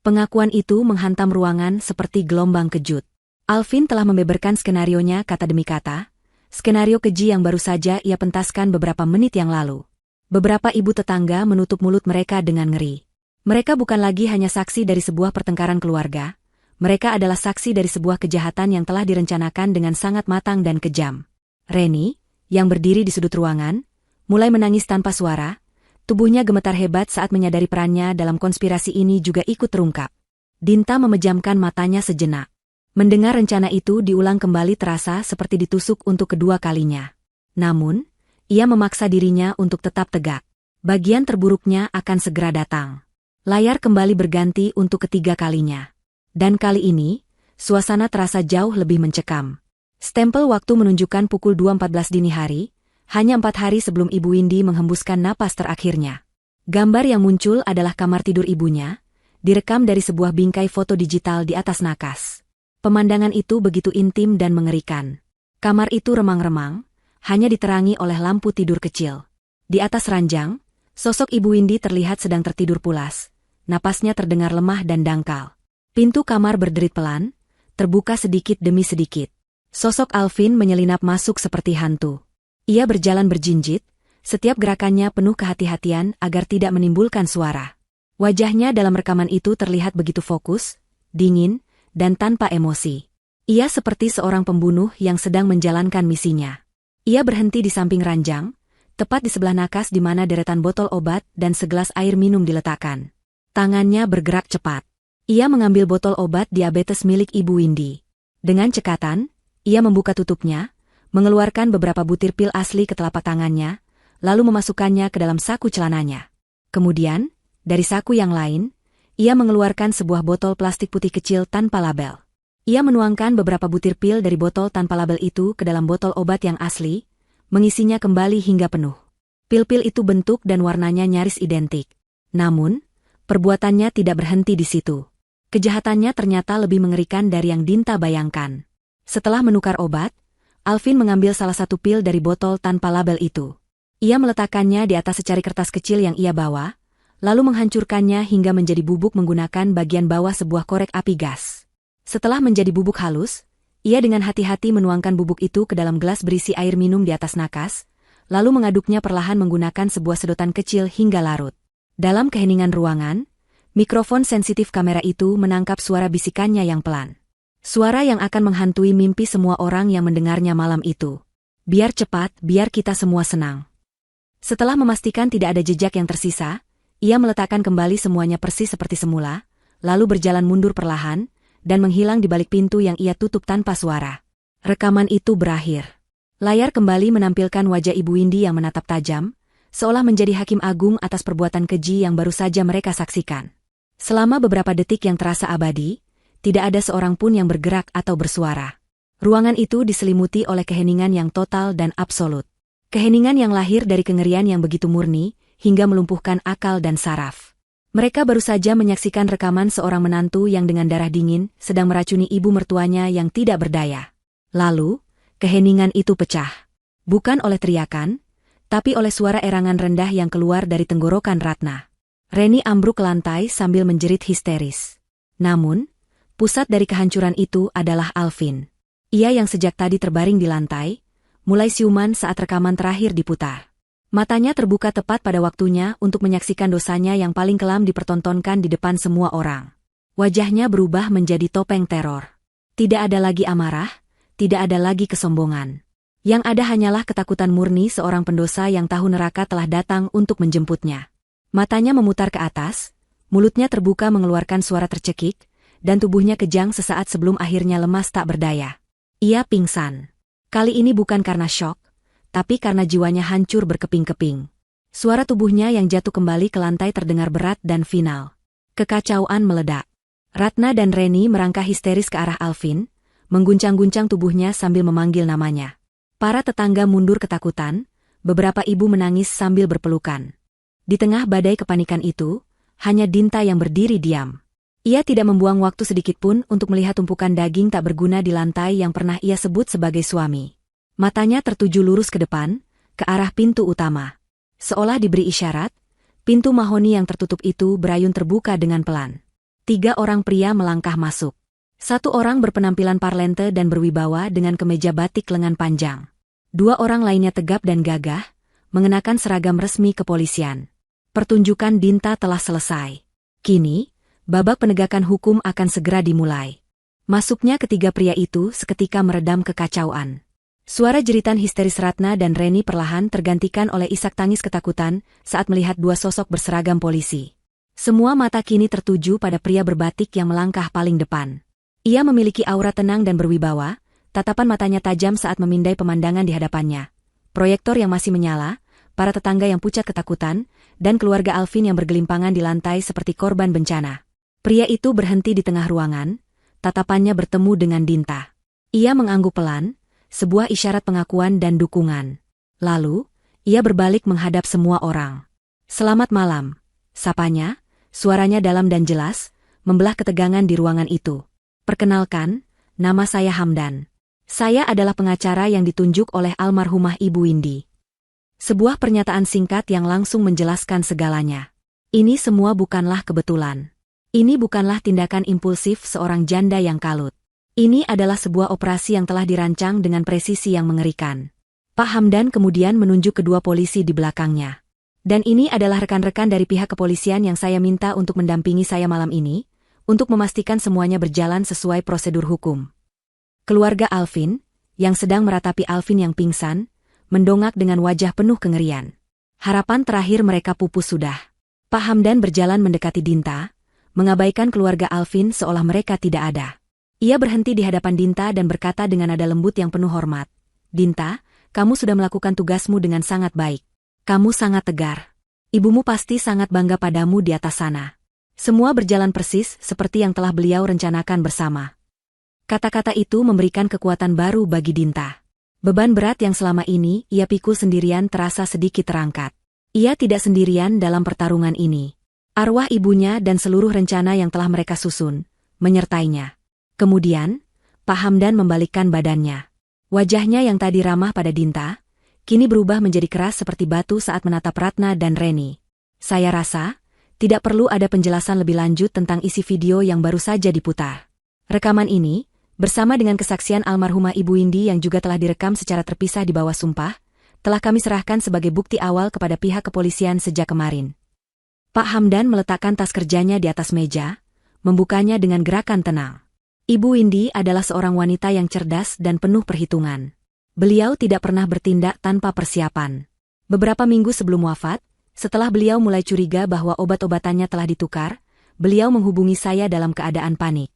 A: Pengakuan itu menghantam ruangan seperti gelombang kejut. Alvin telah membeberkan skenarionya kata demi kata, skenario keji yang baru saja ia pentaskan beberapa menit yang lalu. Beberapa ibu tetangga menutup mulut mereka dengan ngeri. Mereka bukan lagi hanya saksi dari sebuah pertengkaran keluarga, mereka adalah saksi dari sebuah kejahatan yang telah direncanakan dengan sangat matang dan kejam. Reni, yang berdiri di sudut ruangan, mulai menangis tanpa suara, tubuhnya gemetar hebat saat menyadari perannya dalam konspirasi ini juga ikut terungkap. Dinta memejamkan matanya sejenak. Mendengar rencana itu diulang kembali terasa seperti ditusuk untuk kedua kalinya. Namun, ia memaksa dirinya untuk tetap tegak. Bagian terburuknya akan segera datang. Layar kembali berganti untuk ketiga kalinya. Dan kali ini, suasana terasa jauh lebih mencekam. Stempel waktu menunjukkan pukul 2.14 dini hari, hanya 4 hari sebelum Ibu Windy menghembuskan napas terakhirnya. Gambar yang muncul adalah kamar tidur ibunya, direkam dari sebuah bingkai foto digital di atas nakas. Pemandangan itu begitu intim dan mengerikan. Kamar itu remang-remang, hanya diterangi oleh lampu tidur kecil. Di atas ranjang, sosok Ibu Windy terlihat sedang tertidur pulas. Napasnya terdengar lemah dan dangkal. Pintu kamar berderit pelan, terbuka sedikit demi sedikit. Sosok Alvin menyelinap masuk seperti hantu. Ia berjalan berjinjit, setiap gerakannya penuh kehati-hatian agar tidak menimbulkan suara. Wajahnya dalam rekaman itu terlihat begitu fokus, dingin, dan tanpa emosi. Ia seperti seorang pembunuh yang sedang menjalankan misinya. Ia berhenti di samping ranjang, tepat di sebelah nakas di mana deretan botol obat dan segelas air minum diletakkan. Tangannya bergerak cepat. Ia mengambil botol obat diabetes milik Ibu Windy. Dengan cekatan, ia membuka tutupnya, mengeluarkan beberapa butir pil asli ke telapak tangannya, lalu memasukkannya ke dalam saku celananya. Kemudian, dari saku yang lain, ia mengeluarkan sebuah botol plastik putih kecil tanpa label. Ia menuangkan beberapa butir pil dari botol tanpa label itu ke dalam botol obat yang asli, mengisinya kembali hingga penuh. Pil-pil itu bentuk dan warnanya nyaris identik. Namun, perbuatannya tidak berhenti di situ. Kejahatannya ternyata lebih mengerikan dari yang Dinta bayangkan. Setelah menukar obat, Alvin mengambil salah satu pil dari botol tanpa label itu. Ia meletakkannya di atas secari kertas kecil yang ia bawa, lalu menghancurkannya hingga menjadi bubuk menggunakan bagian bawah sebuah korek api gas. Setelah menjadi bubuk halus, ia dengan hati-hati menuangkan bubuk itu ke dalam gelas berisi air minum di atas nakas, lalu mengaduknya perlahan menggunakan sebuah sedotan kecil hingga larut. Dalam keheningan ruangan, Mikrofon sensitif kamera itu menangkap suara bisikannya yang pelan. Suara yang akan menghantui mimpi semua orang yang mendengarnya malam itu. Biar cepat, biar kita semua senang. Setelah memastikan tidak ada jejak yang tersisa, ia meletakkan kembali semuanya persis seperti semula, lalu berjalan mundur perlahan, dan menghilang di balik pintu yang ia tutup tanpa suara. Rekaman itu berakhir. Layar kembali menampilkan wajah Ibu Windy yang menatap tajam, seolah menjadi hakim agung atas perbuatan keji yang baru saja mereka saksikan. Selama beberapa detik yang terasa abadi, tidak ada seorang pun yang bergerak atau bersuara. Ruangan itu diselimuti oleh keheningan yang total dan absolut. Keheningan yang lahir dari kengerian yang begitu murni, hingga melumpuhkan akal dan saraf. Mereka baru saja menyaksikan rekaman seorang menantu yang dengan darah dingin sedang meracuni ibu mertuanya yang tidak berdaya. Lalu, keheningan itu pecah. Bukan oleh teriakan, tapi oleh suara erangan rendah yang keluar dari tenggorokan Ratna. Reni ambruk ke lantai sambil menjerit histeris. Namun, pusat dari kehancuran itu adalah Alvin. Ia yang sejak tadi terbaring di lantai, mulai siuman saat rekaman terakhir diputar. Matanya terbuka tepat pada waktunya untuk menyaksikan dosanya yang paling kelam dipertontonkan di depan semua orang. Wajahnya berubah menjadi topeng teror. Tidak ada lagi amarah, tidak ada lagi kesombongan. Yang ada hanyalah ketakutan murni seorang pendosa yang tahu neraka telah datang untuk menjemputnya. Matanya memutar ke atas, mulutnya terbuka mengeluarkan suara tercekik, dan tubuhnya kejang sesaat sebelum akhirnya lemas tak berdaya. Ia pingsan. Kali ini bukan karena syok, tapi karena jiwanya hancur berkeping-keping. Suara tubuhnya yang jatuh kembali ke lantai terdengar berat dan final. Kekacauan meledak. Ratna dan Reni merangkak histeris ke arah Alvin, mengguncang-guncang tubuhnya sambil memanggil namanya. Para tetangga mundur ketakutan, beberapa ibu menangis sambil berpelukan. Di tengah badai kepanikan itu, hanya Dinta yang berdiri diam. Ia tidak membuang waktu sedikitpun untuk melihat tumpukan daging tak berguna di lantai yang pernah ia sebut sebagai suami. Matanya tertuju lurus ke depan, ke arah pintu utama. Seolah diberi isyarat, pintu mahoni yang tertutup itu berayun terbuka dengan pelan. 3 orang pria melangkah masuk. 1 orang berpenampilan parlente dan berwibawa dengan kemeja batik lengan panjang. 2 orang lainnya tegap dan gagah, mengenakan seragam resmi kepolisian. Pertunjukan Dinta telah selesai. Kini, babak penegakan hukum akan segera dimulai. Masuknya ketiga pria itu seketika meredam kekacauan. Suara jeritan histeris Ratna dan Reni perlahan tergantikan oleh isak tangis ketakutan saat melihat 2 sosok berseragam polisi. Semua mata kini tertuju pada pria berbatik yang melangkah paling depan. Ia memiliki aura tenang dan berwibawa, tatapan matanya tajam saat memindai pemandangan di hadapannya. Proyektor yang masih menyala, para tetangga yang pucat ketakutan, dan keluarga Alvin yang bergelimpangan di lantai seperti korban bencana. Pria itu berhenti di tengah ruangan, tatapannya bertemu dengan Dinta. Ia mengangguk pelan, sebuah isyarat pengakuan dan dukungan. Lalu, ia berbalik menghadap semua orang. "Selamat malam," sapanya, suaranya dalam dan jelas, membelah ketegangan di ruangan itu. "Perkenalkan, nama saya Hamdan. Saya adalah pengacara yang ditunjuk oleh almarhumah Ibu Windy." Sebuah pernyataan singkat yang langsung menjelaskan segalanya. Ini semua bukanlah kebetulan. Ini bukanlah tindakan impulsif seorang janda yang kalut. Ini adalah sebuah operasi yang telah dirancang dengan presisi yang mengerikan. Pak Hamdan kemudian menunjuk kedua polisi di belakangnya. "Dan ini adalah rekan-rekan dari pihak kepolisian yang saya minta untuk mendampingi saya malam ini, untuk memastikan semuanya berjalan sesuai prosedur hukum." Keluarga Alvin, yang sedang meratapi Alvin yang pingsan, mendongak dengan wajah penuh kengerian. Harapan terakhir mereka pupus sudah. Pak Hamdan berjalan mendekati Dinta, mengabaikan keluarga Alvin seolah mereka tidak ada. Ia berhenti di hadapan Dinta dan berkata dengan nada lembut yang penuh hormat, "Dinta, kamu sudah melakukan tugasmu dengan sangat baik. Kamu sangat tegar. Ibumu pasti sangat bangga padamu di atas sana." Semua berjalan persis seperti yang telah beliau rencanakan bersama. Kata-kata itu memberikan kekuatan baru bagi Dinta. Beban berat yang selama ini ia pikul sendirian terasa sedikit terangkat. Ia tidak sendirian dalam pertarungan ini. Arwah ibunya dan seluruh rencana yang telah mereka susun, menyertainya. Kemudian, Pak Hamdan membalikkan badannya. Wajahnya yang tadi ramah pada Dinta, kini berubah menjadi keras seperti batu saat menatap Ratna dan Reni. "Saya rasa, tidak perlu ada penjelasan lebih lanjut tentang isi video yang baru saja diputar. Rekaman ini, bersama dengan kesaksian almarhumah Ibu Windy yang juga telah direkam secara terpisah di bawah sumpah, telah kami serahkan sebagai bukti awal kepada pihak kepolisian sejak kemarin." Pak Hamdan meletakkan tas kerjanya di atas meja, membukanya dengan gerakan tenang. Ibu Windy adalah seorang wanita yang cerdas dan penuh perhitungan. Beliau tidak pernah bertindak tanpa persiapan. Beberapa minggu sebelum wafat, setelah beliau mulai curiga bahwa obat-obatannya telah ditukar, beliau menghubungi saya dalam keadaan panik.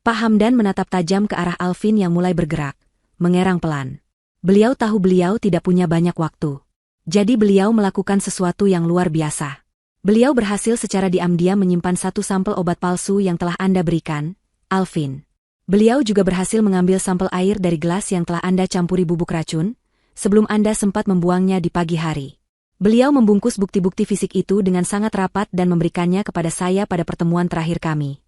A: Pak Hamdan menatap tajam ke arah Alvin yang mulai bergerak, mengerang pelan. Beliau tahu beliau tidak punya banyak waktu. Jadi beliau melakukan sesuatu yang luar biasa. Beliau berhasil secara diam-diam menyimpan satu sampel obat palsu yang telah Anda berikan, Alvin. Beliau juga berhasil mengambil sampel air dari gelas yang telah Anda campuri bubuk racun, sebelum Anda sempat membuangnya di pagi hari. Beliau membungkus bukti-bukti fisik itu dengan sangat rapat dan memberikannya kepada saya pada pertemuan terakhir kami.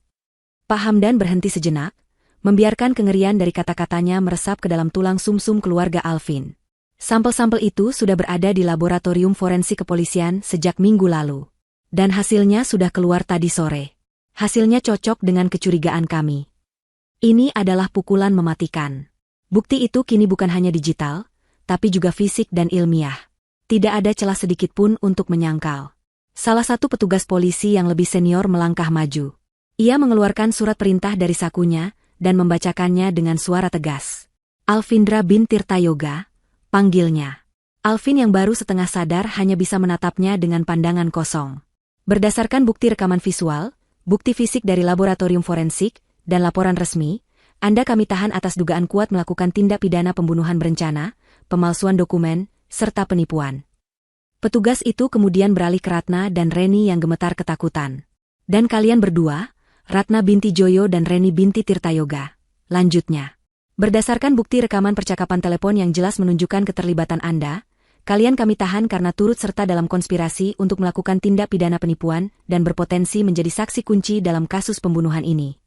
A: Pak Hamdan berhenti sejenak, membiarkan kengerian dari kata-katanya meresap ke dalam tulang sumsum keluarga Alvin. Sampel-sampel itu sudah berada di laboratorium forensik kepolisian sejak minggu lalu. Dan hasilnya sudah keluar tadi sore. Hasilnya cocok dengan kecurigaan kami. Ini adalah pukulan mematikan. Bukti itu kini bukan hanya digital, tapi juga fisik dan ilmiah. Tidak ada celah sedikit pun untuk menyangkal. Salah satu petugas polisi yang lebih senior melangkah maju. Ia mengeluarkan surat perintah dari sakunya dan membacakannya dengan suara tegas. Alvindra bin Tirtayoga, panggilnya. Alvin yang baru setengah sadar hanya bisa menatapnya dengan pandangan kosong. Berdasarkan bukti rekaman visual, bukti fisik dari laboratorium forensik, dan laporan resmi, Anda kami tahan atas dugaan kuat melakukan tindak pidana pembunuhan berencana, pemalsuan dokumen, serta penipuan. Petugas itu kemudian beralih ke Ratna dan Reni yang gemetar ketakutan. Dan kalian berdua, Ratna binti Joyo dan Reni binti Tirtayoga, lanjutnya. Berdasarkan bukti rekaman percakapan telepon yang jelas menunjukkan keterlibatan Anda, kalian kami tahan karena turut serta dalam konspirasi untuk melakukan tindak pidana penipuan dan berpotensi menjadi saksi kunci dalam kasus pembunuhan ini.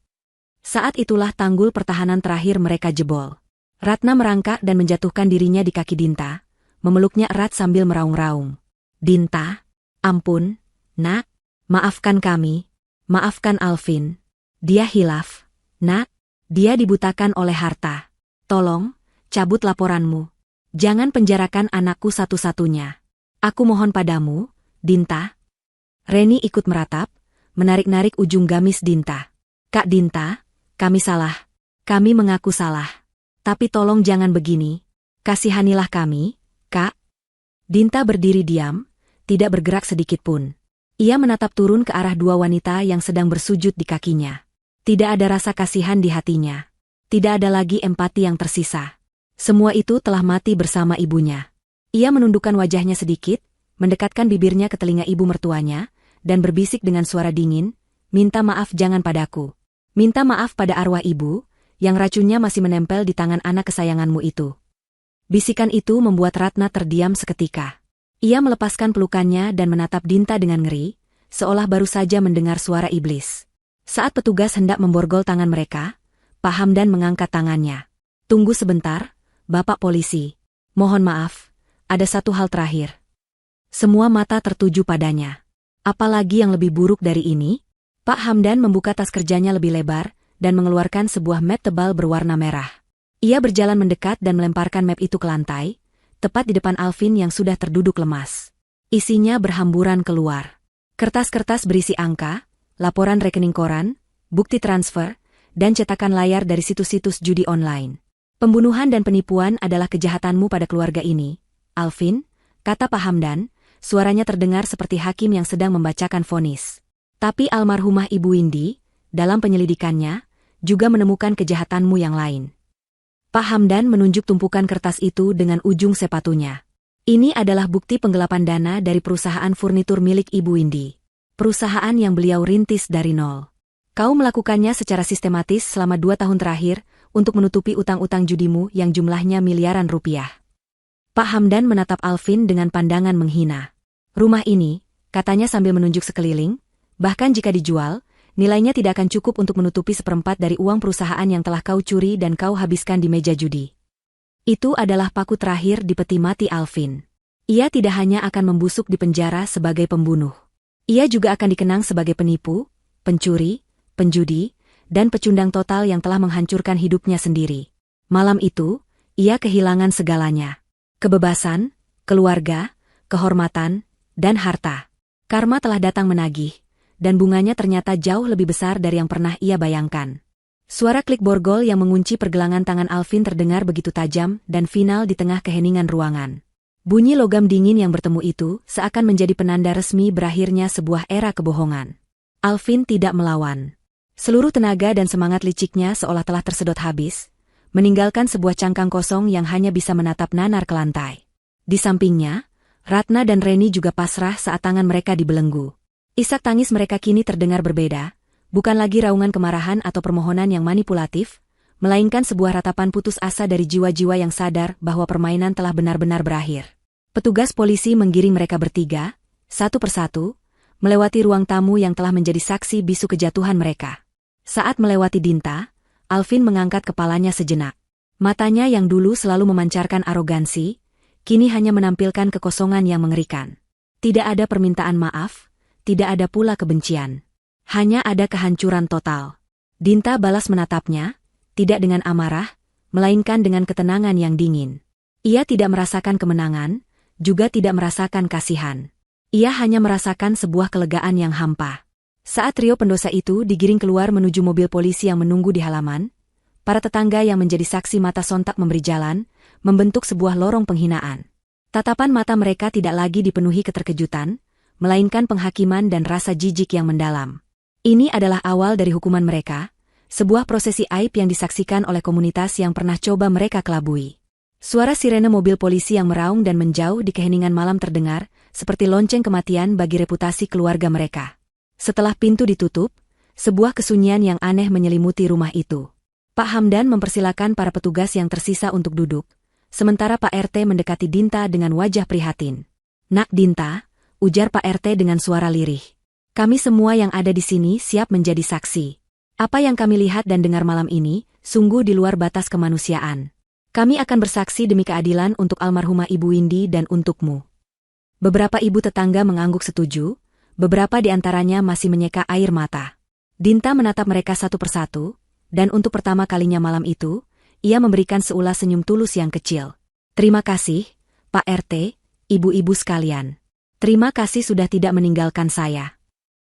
A: Saat itulah tanggul pertahanan terakhir mereka jebol. Ratna merangkak dan menjatuhkan dirinya di kaki Dinta, memeluknya erat sambil meraung-raung. Dinta, ampun, nak, maafkan kami, maafkan Alvin. Dia hilaf, nak, dia dibutakan oleh harta. Tolong, cabut laporanmu. Jangan penjarakan anakku satu-satunya. Aku mohon padamu, Dinta. Reni ikut meratap, menarik-narik ujung gamis Dinta. Kak Dinta, kami salah. Kami mengaku salah. Tapi tolong jangan begini. Kasihanilah kami, Kak. Dinta berdiri diam, tidak bergerak sedikit pun. Ia menatap turun ke arah dua wanita yang sedang bersujud di kakinya. Tidak ada rasa kasihan di hatinya. Tidak ada lagi empati yang tersisa. Semua itu telah mati bersama ibunya. Ia menundukkan wajahnya sedikit, mendekatkan bibirnya ke telinga ibu mertuanya, dan berbisik dengan suara dingin, minta maaf jangan padaku. Minta maaf pada arwah ibu, yang racunnya masih menempel di tangan anak kesayanganmu itu. Bisikan itu membuat Ratna terdiam seketika. Ia melepaskan pelukannya dan menatap Dinta dengan ngeri, seolah baru saja mendengar suara iblis. Saat petugas hendak memborgol tangan mereka, Pak Hamdan mengangkat tangannya. Tunggu sebentar, Bapak Polisi. Mohon maaf, ada satu hal terakhir. Semua mata tertuju padanya. Apalagi yang lebih buruk dari ini? Pak Hamdan membuka tas kerjanya lebih lebar, dan mengeluarkan sebuah map tebal berwarna merah. Ia berjalan mendekat dan melemparkan map itu ke lantai, tepat di depan Alvin yang sudah terduduk lemas. Isinya berhamburan keluar. Kertas-kertas berisi angka, laporan rekening koran, bukti transfer, dan cetakan layar dari situs-situs judi online. Pembunuhan dan penipuan adalah kejahatanmu pada keluarga ini, Alvin, kata Pak Hamdan, suaranya terdengar seperti hakim yang sedang membacakan vonis. Tapi almarhumah Ibu Windy, dalam penyelidikannya, juga menemukan kejahatanmu yang lain. Pak Hamdan menunjuk tumpukan kertas itu dengan ujung sepatunya. Ini adalah bukti penggelapan dana dari perusahaan furnitur milik Ibu Windy. Perusahaan yang beliau rintis dari nol. Kau melakukannya secara sistematis selama 2 tahun terakhir, untuk menutupi utang-utang judimu yang jumlahnya miliaran rupiah. Pak Hamdan menatap Alvin dengan pandangan menghina. Rumah ini, katanya sambil menunjuk sekeliling, bahkan jika dijual, nilainya tidak akan cukup untuk menutupi 1/4 dari uang perusahaan yang telah kau curi dan kau habiskan di meja judi. Itu adalah paku terakhir di peti mati Alvin. Ia tidak hanya akan membusuk di penjara sebagai pembunuh. Ia juga akan dikenang sebagai penipu, pencuri, penjudi, dan pecundang total yang telah menghancurkan hidupnya sendiri. Malam itu, ia kehilangan segalanya. Kebebasan, keluarga, kehormatan, dan harta. Karma telah datang menagih, dan bunganya ternyata jauh lebih besar dari yang pernah ia bayangkan. Suara klik borgol yang mengunci pergelangan tangan Alvin terdengar begitu tajam dan final di tengah keheningan ruangan. Bunyi logam dingin yang bertemu itu seakan menjadi penanda resmi berakhirnya sebuah era kebohongan. Alvin tidak melawan. Seluruh tenaga dan semangat liciknya seolah telah tersedot habis, meninggalkan sebuah cangkang kosong yang hanya bisa menatap nanar ke lantai. Di sampingnya, Ratna dan Reni juga pasrah saat tangan mereka dibelenggu. Isak tangis mereka kini terdengar berbeda, bukan lagi raungan kemarahan atau permohonan yang manipulatif, melainkan sebuah ratapan putus asa dari jiwa-jiwa yang sadar bahwa permainan telah benar-benar berakhir. Petugas polisi menggiring mereka bertiga, satu persatu, melewati ruang tamu yang telah menjadi saksi bisu kejatuhan mereka. Saat melewati Dinta, Alvin mengangkat kepalanya sejenak. Matanya yang dulu selalu memancarkan arogansi, kini hanya menampilkan kekosongan yang mengerikan. Tidak ada permintaan maaf, tidak ada pula kebencian. Hanya ada kehancuran total. Dinta balas menatapnya, tidak dengan amarah, melainkan dengan ketenangan yang dingin. Ia tidak merasakan kemenangan, juga tidak merasakan kasihan. Ia hanya merasakan sebuah kelegaan yang hampa. Saat trio pendosa itu digiring keluar menuju mobil polisi yang menunggu di halaman, para tetangga yang menjadi saksi mata sontak memberi jalan, membentuk sebuah lorong penghinaan. Tatapan mata mereka tidak lagi dipenuhi keterkejutan, melainkan penghakiman dan rasa jijik yang mendalam. Ini adalah awal dari hukuman mereka, sebuah prosesi aib yang disaksikan oleh komunitas yang pernah coba mereka kelabui. Suara sirene mobil polisi yang meraung dan menjauh di keheningan malam terdengar, seperti lonceng kematian bagi reputasi keluarga mereka. Setelah pintu ditutup, sebuah kesunyian yang aneh menyelimuti rumah itu. Pak Hamdan mempersilakan para petugas yang tersisa untuk duduk, sementara Pak RT mendekati Dinta dengan wajah prihatin. "Nak Dinta," ujar Pak RT dengan suara lirih. "Kami semua yang ada di sini siap menjadi saksi. Apa yang kami lihat dan dengar malam ini, sungguh di luar batas kemanusiaan. Kami akan bersaksi demi keadilan untuk almarhumah Ibu Windy dan untukmu." Beberapa ibu tetangga mengangguk setuju, beberapa di antaranya masih menyeka air mata. Dinta menatap mereka satu persatu, dan untuk pertama kalinya malam itu, ia memberikan seulas senyum tulus yang kecil. "Terima kasih, Pak RT, ibu-ibu sekalian. Terima kasih sudah tidak meninggalkan saya."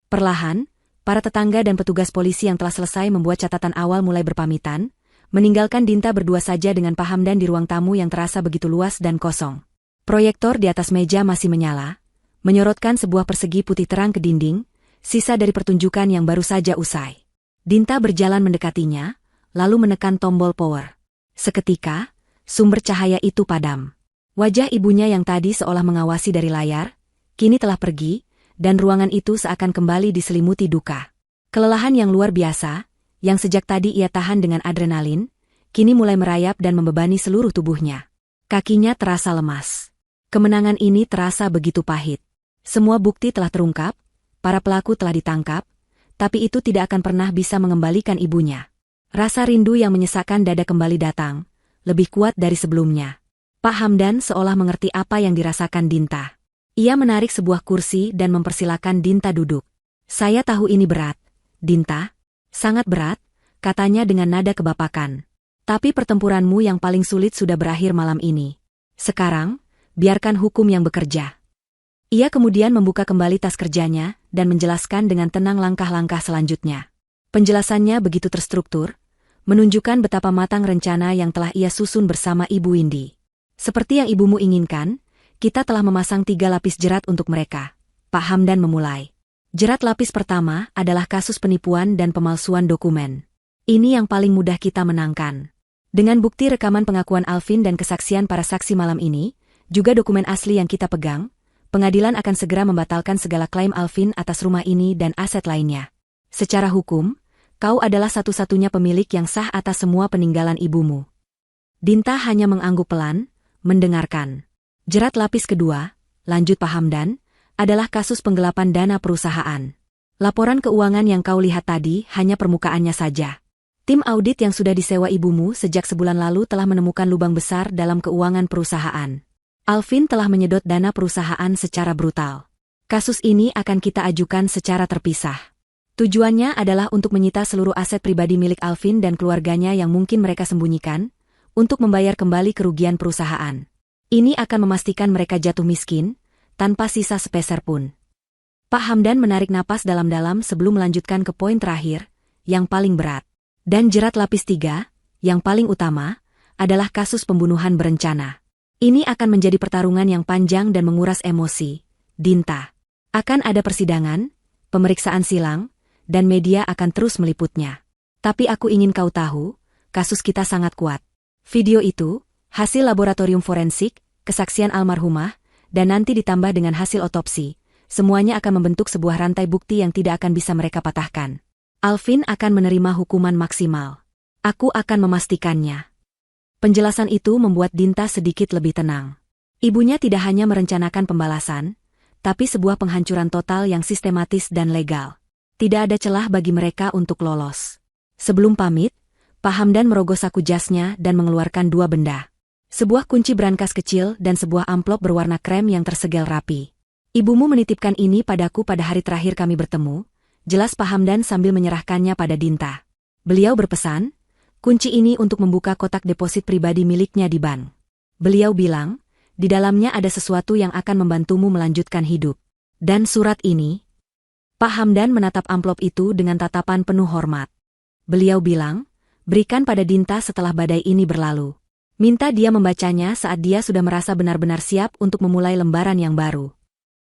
A: Perlahan, para tetangga dan petugas polisi yang telah selesai membuat catatan awal mulai berpamitan, meninggalkan Dinta berdua saja dengan Pak Hamdan di ruang tamu yang terasa begitu luas dan kosong. Proyektor di atas meja masih menyala, menyorotkan sebuah persegi putih terang ke dinding, sisa dari pertunjukan yang baru saja usai. Dinta berjalan mendekatinya, lalu menekan tombol power. Seketika, sumber cahaya itu padam. Wajah ibunya yang tadi seolah mengawasi dari layar, kini telah pergi, dan ruangan itu seakan kembali diselimuti duka. Kelelahan yang luar biasa, yang sejak tadi ia tahan dengan adrenalin, kini mulai merayap dan membebani seluruh tubuhnya. Kakinya terasa lemas. Kemenangan ini terasa begitu pahit. Semua bukti telah terungkap, para pelaku telah ditangkap, tapi itu tidak akan pernah bisa mengembalikan ibunya. Rasa rindu yang menyesakkan dada kembali datang, lebih kuat dari sebelumnya. Pak Hamdan seolah mengerti apa yang dirasakan Dinta. Ia menarik sebuah kursi dan mempersilakan Dinta duduk. "Saya tahu ini berat, Dinta. Sangat berat," katanya dengan nada kebapakan. "Tapi pertempuranmu yang paling sulit sudah berakhir malam ini. Sekarang, biarkan hukum yang bekerja." Ia kemudian membuka kembali tas kerjanya dan menjelaskan dengan tenang langkah-langkah selanjutnya. Penjelasannya begitu terstruktur, menunjukkan betapa matang rencana yang telah ia susun bersama Ibu Windy. "Seperti yang ibumu inginkan, kita telah memasang 3 lapis jerat untuk mereka," Pak Hamdan memulai. "Jerat lapis pertama adalah kasus penipuan dan pemalsuan dokumen. Ini yang paling mudah kita menangkan. Dengan bukti rekaman pengakuan Alvin dan kesaksian para saksi malam ini, juga dokumen asli yang kita pegang, pengadilan akan segera membatalkan segala klaim Alvin atas rumah ini dan aset lainnya. Secara hukum, kau adalah satu-satunya pemilik yang sah atas semua peninggalan ibumu." Dinta hanya mengangguk pelan, mendengarkan. "Jerat lapis kedua," lanjut Pak Hamdan, "adalah kasus penggelapan dana perusahaan. Laporan keuangan yang kau lihat tadi hanya permukaannya saja. Tim audit yang sudah disewa ibumu sejak sebulan lalu telah menemukan lubang besar dalam keuangan perusahaan. Alvin telah menyedot dana perusahaan secara brutal. Kasus ini akan kita ajukan secara terpisah. Tujuannya adalah untuk menyita seluruh aset pribadi milik Alvin dan keluarganya yang mungkin mereka sembunyikan, untuk membayar kembali kerugian perusahaan. Ini akan memastikan mereka jatuh miskin, tanpa sisa sepeser pun." Pak Hamdan menarik napas dalam-dalam sebelum melanjutkan ke poin terakhir, yang paling berat. Dan jerat lapis 3, yang paling utama, adalah kasus pembunuhan berencana. Ini akan menjadi pertarungan yang panjang dan menguras emosi, Dinta. Akan ada persidangan, pemeriksaan silang, dan media akan terus meliputnya. Tapi aku ingin kau tahu, kasus kita sangat kuat. Video itu, hasil laboratorium forensik, kesaksian almarhumah, dan nanti ditambah dengan hasil otopsi, semuanya akan membentuk sebuah rantai bukti yang tidak akan bisa mereka patahkan. Alvin akan menerima hukuman maksimal. Aku akan memastikannya. Penjelasan itu membuat Dinta sedikit lebih tenang. Ibunya tidak hanya merencanakan pembalasan, tapi sebuah penghancuran total yang sistematis dan legal. Tidak ada celah bagi mereka untuk lolos. Sebelum pamit, Pak Hamdan merogoh saku jasnya dan mengeluarkan 2 benda. Sebuah kunci brankas kecil dan sebuah amplop berwarna krem yang tersegel rapi. Ibumu menitipkan ini padaku pada hari terakhir kami bertemu, jelas Pak Hamdan sambil menyerahkannya pada Dinta. Beliau berpesan, kunci ini untuk membuka kotak deposit pribadi miliknya di bank. Beliau bilang, di dalamnya ada sesuatu yang akan membantumu melanjutkan hidup. Dan surat ini, Pak Hamdan menatap amplop itu dengan tatapan penuh hormat. Beliau bilang, berikan pada Dinta setelah badai ini berlalu. Minta dia membacanya saat dia sudah merasa benar-benar siap untuk memulai lembaran yang baru.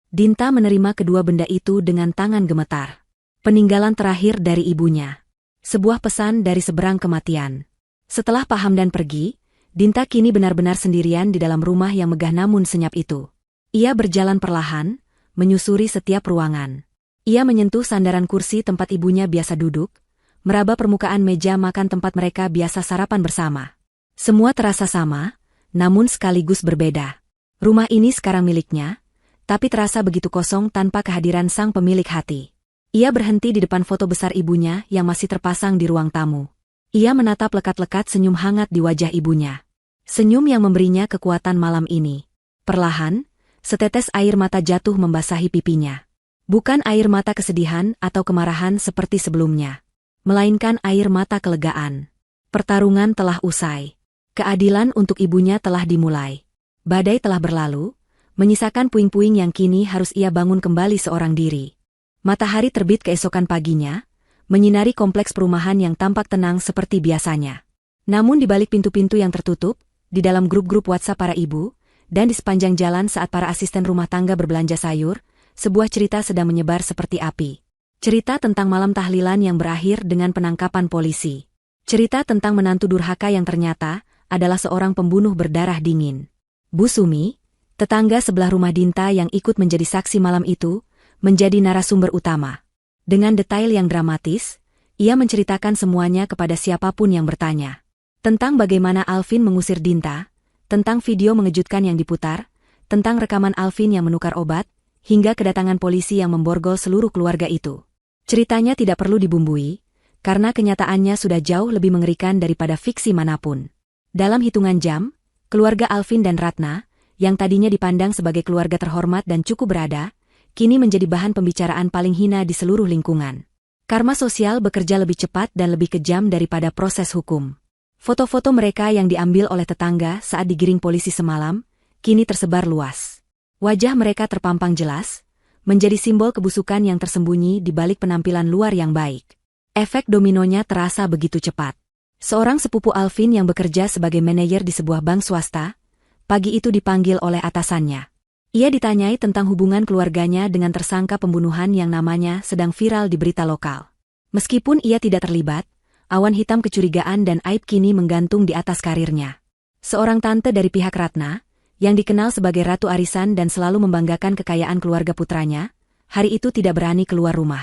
A: Dinta menerima kedua benda itu dengan tangan gemetar. Peninggalan terakhir dari ibunya. Sebuah pesan dari seberang kematian. Setelah Pak Hamdan pergi, Dinta kini benar-benar sendirian di dalam rumah yang megah namun senyap itu. Ia berjalan perlahan, menyusuri setiap ruangan. Ia menyentuh sandaran kursi tempat ibunya biasa duduk, meraba permukaan meja makan tempat mereka biasa sarapan bersama. Semua terasa sama, namun sekaligus berbeda. Rumah ini sekarang miliknya, tapi terasa begitu kosong tanpa kehadiran sang pemilik hati. Ia berhenti di depan foto besar ibunya yang masih terpasang di ruang tamu. Ia menatap lekat-lekat senyum hangat di wajah ibunya. Senyum yang memberinya kekuatan malam ini. Perlahan, setetes air mata jatuh membasahi pipinya. Bukan air mata kesedihan atau kemarahan seperti sebelumnya, melainkan air mata kelegaan. Pertarungan telah usai. Keadilan untuk ibunya telah dimulai. Badai telah berlalu, menyisakan puing-puing yang kini harus ia bangun kembali seorang diri. Matahari terbit keesokan paginya, menyinari kompleks perumahan yang tampak tenang seperti biasanya. Namun di balik pintu-pintu yang tertutup, di dalam grup-grup WhatsApp para ibu, dan di sepanjang jalan saat para asisten rumah tangga berbelanja sayur, sebuah cerita sedang menyebar seperti api. Cerita tentang malam tahlilan yang berakhir dengan penangkapan polisi. Cerita tentang menantu durhaka yang ternyata adalah seorang pembunuh berdarah dingin. Bu Sumi, tetangga sebelah rumah Dinta yang ikut menjadi saksi malam itu, menjadi narasumber utama. Dengan detail yang dramatis, ia menceritakan semuanya kepada siapapun yang bertanya. Tentang bagaimana Alvin mengusir Dinta, tentang video mengejutkan yang diputar, tentang rekaman Alvin yang menukar obat, hingga kedatangan polisi yang memborgol seluruh keluarga itu. Ceritanya tidak perlu dibumbui, karena kenyataannya sudah jauh lebih mengerikan daripada fiksi manapun. Dalam hitungan jam, keluarga Alvin dan Ratna, yang tadinya dipandang sebagai keluarga terhormat dan cukup berada, kini menjadi bahan pembicaraan paling hina di seluruh lingkungan. Karma sosial bekerja lebih cepat dan lebih kejam daripada proses hukum. Foto-foto mereka yang diambil oleh tetangga saat digiring polisi semalam, kini tersebar luas. Wajah mereka terpampang jelas, menjadi simbol kebusukan yang tersembunyi di balik penampilan luar yang baik. Efek dominonya terasa begitu cepat. Seorang sepupu Alvin yang bekerja sebagai manajer di sebuah bank swasta, pagi itu dipanggil oleh atasannya. Ia ditanyai tentang hubungan keluarganya dengan tersangka pembunuhan yang namanya sedang viral di berita lokal. Meskipun ia tidak terlibat, awan hitam kecurigaan dan aib kini menggantung di atas karirnya. Seorang tante dari pihak Ratna, yang dikenal sebagai Ratu Arisan dan selalu membanggakan kekayaan keluarga putranya, hari itu tidak berani keluar rumah.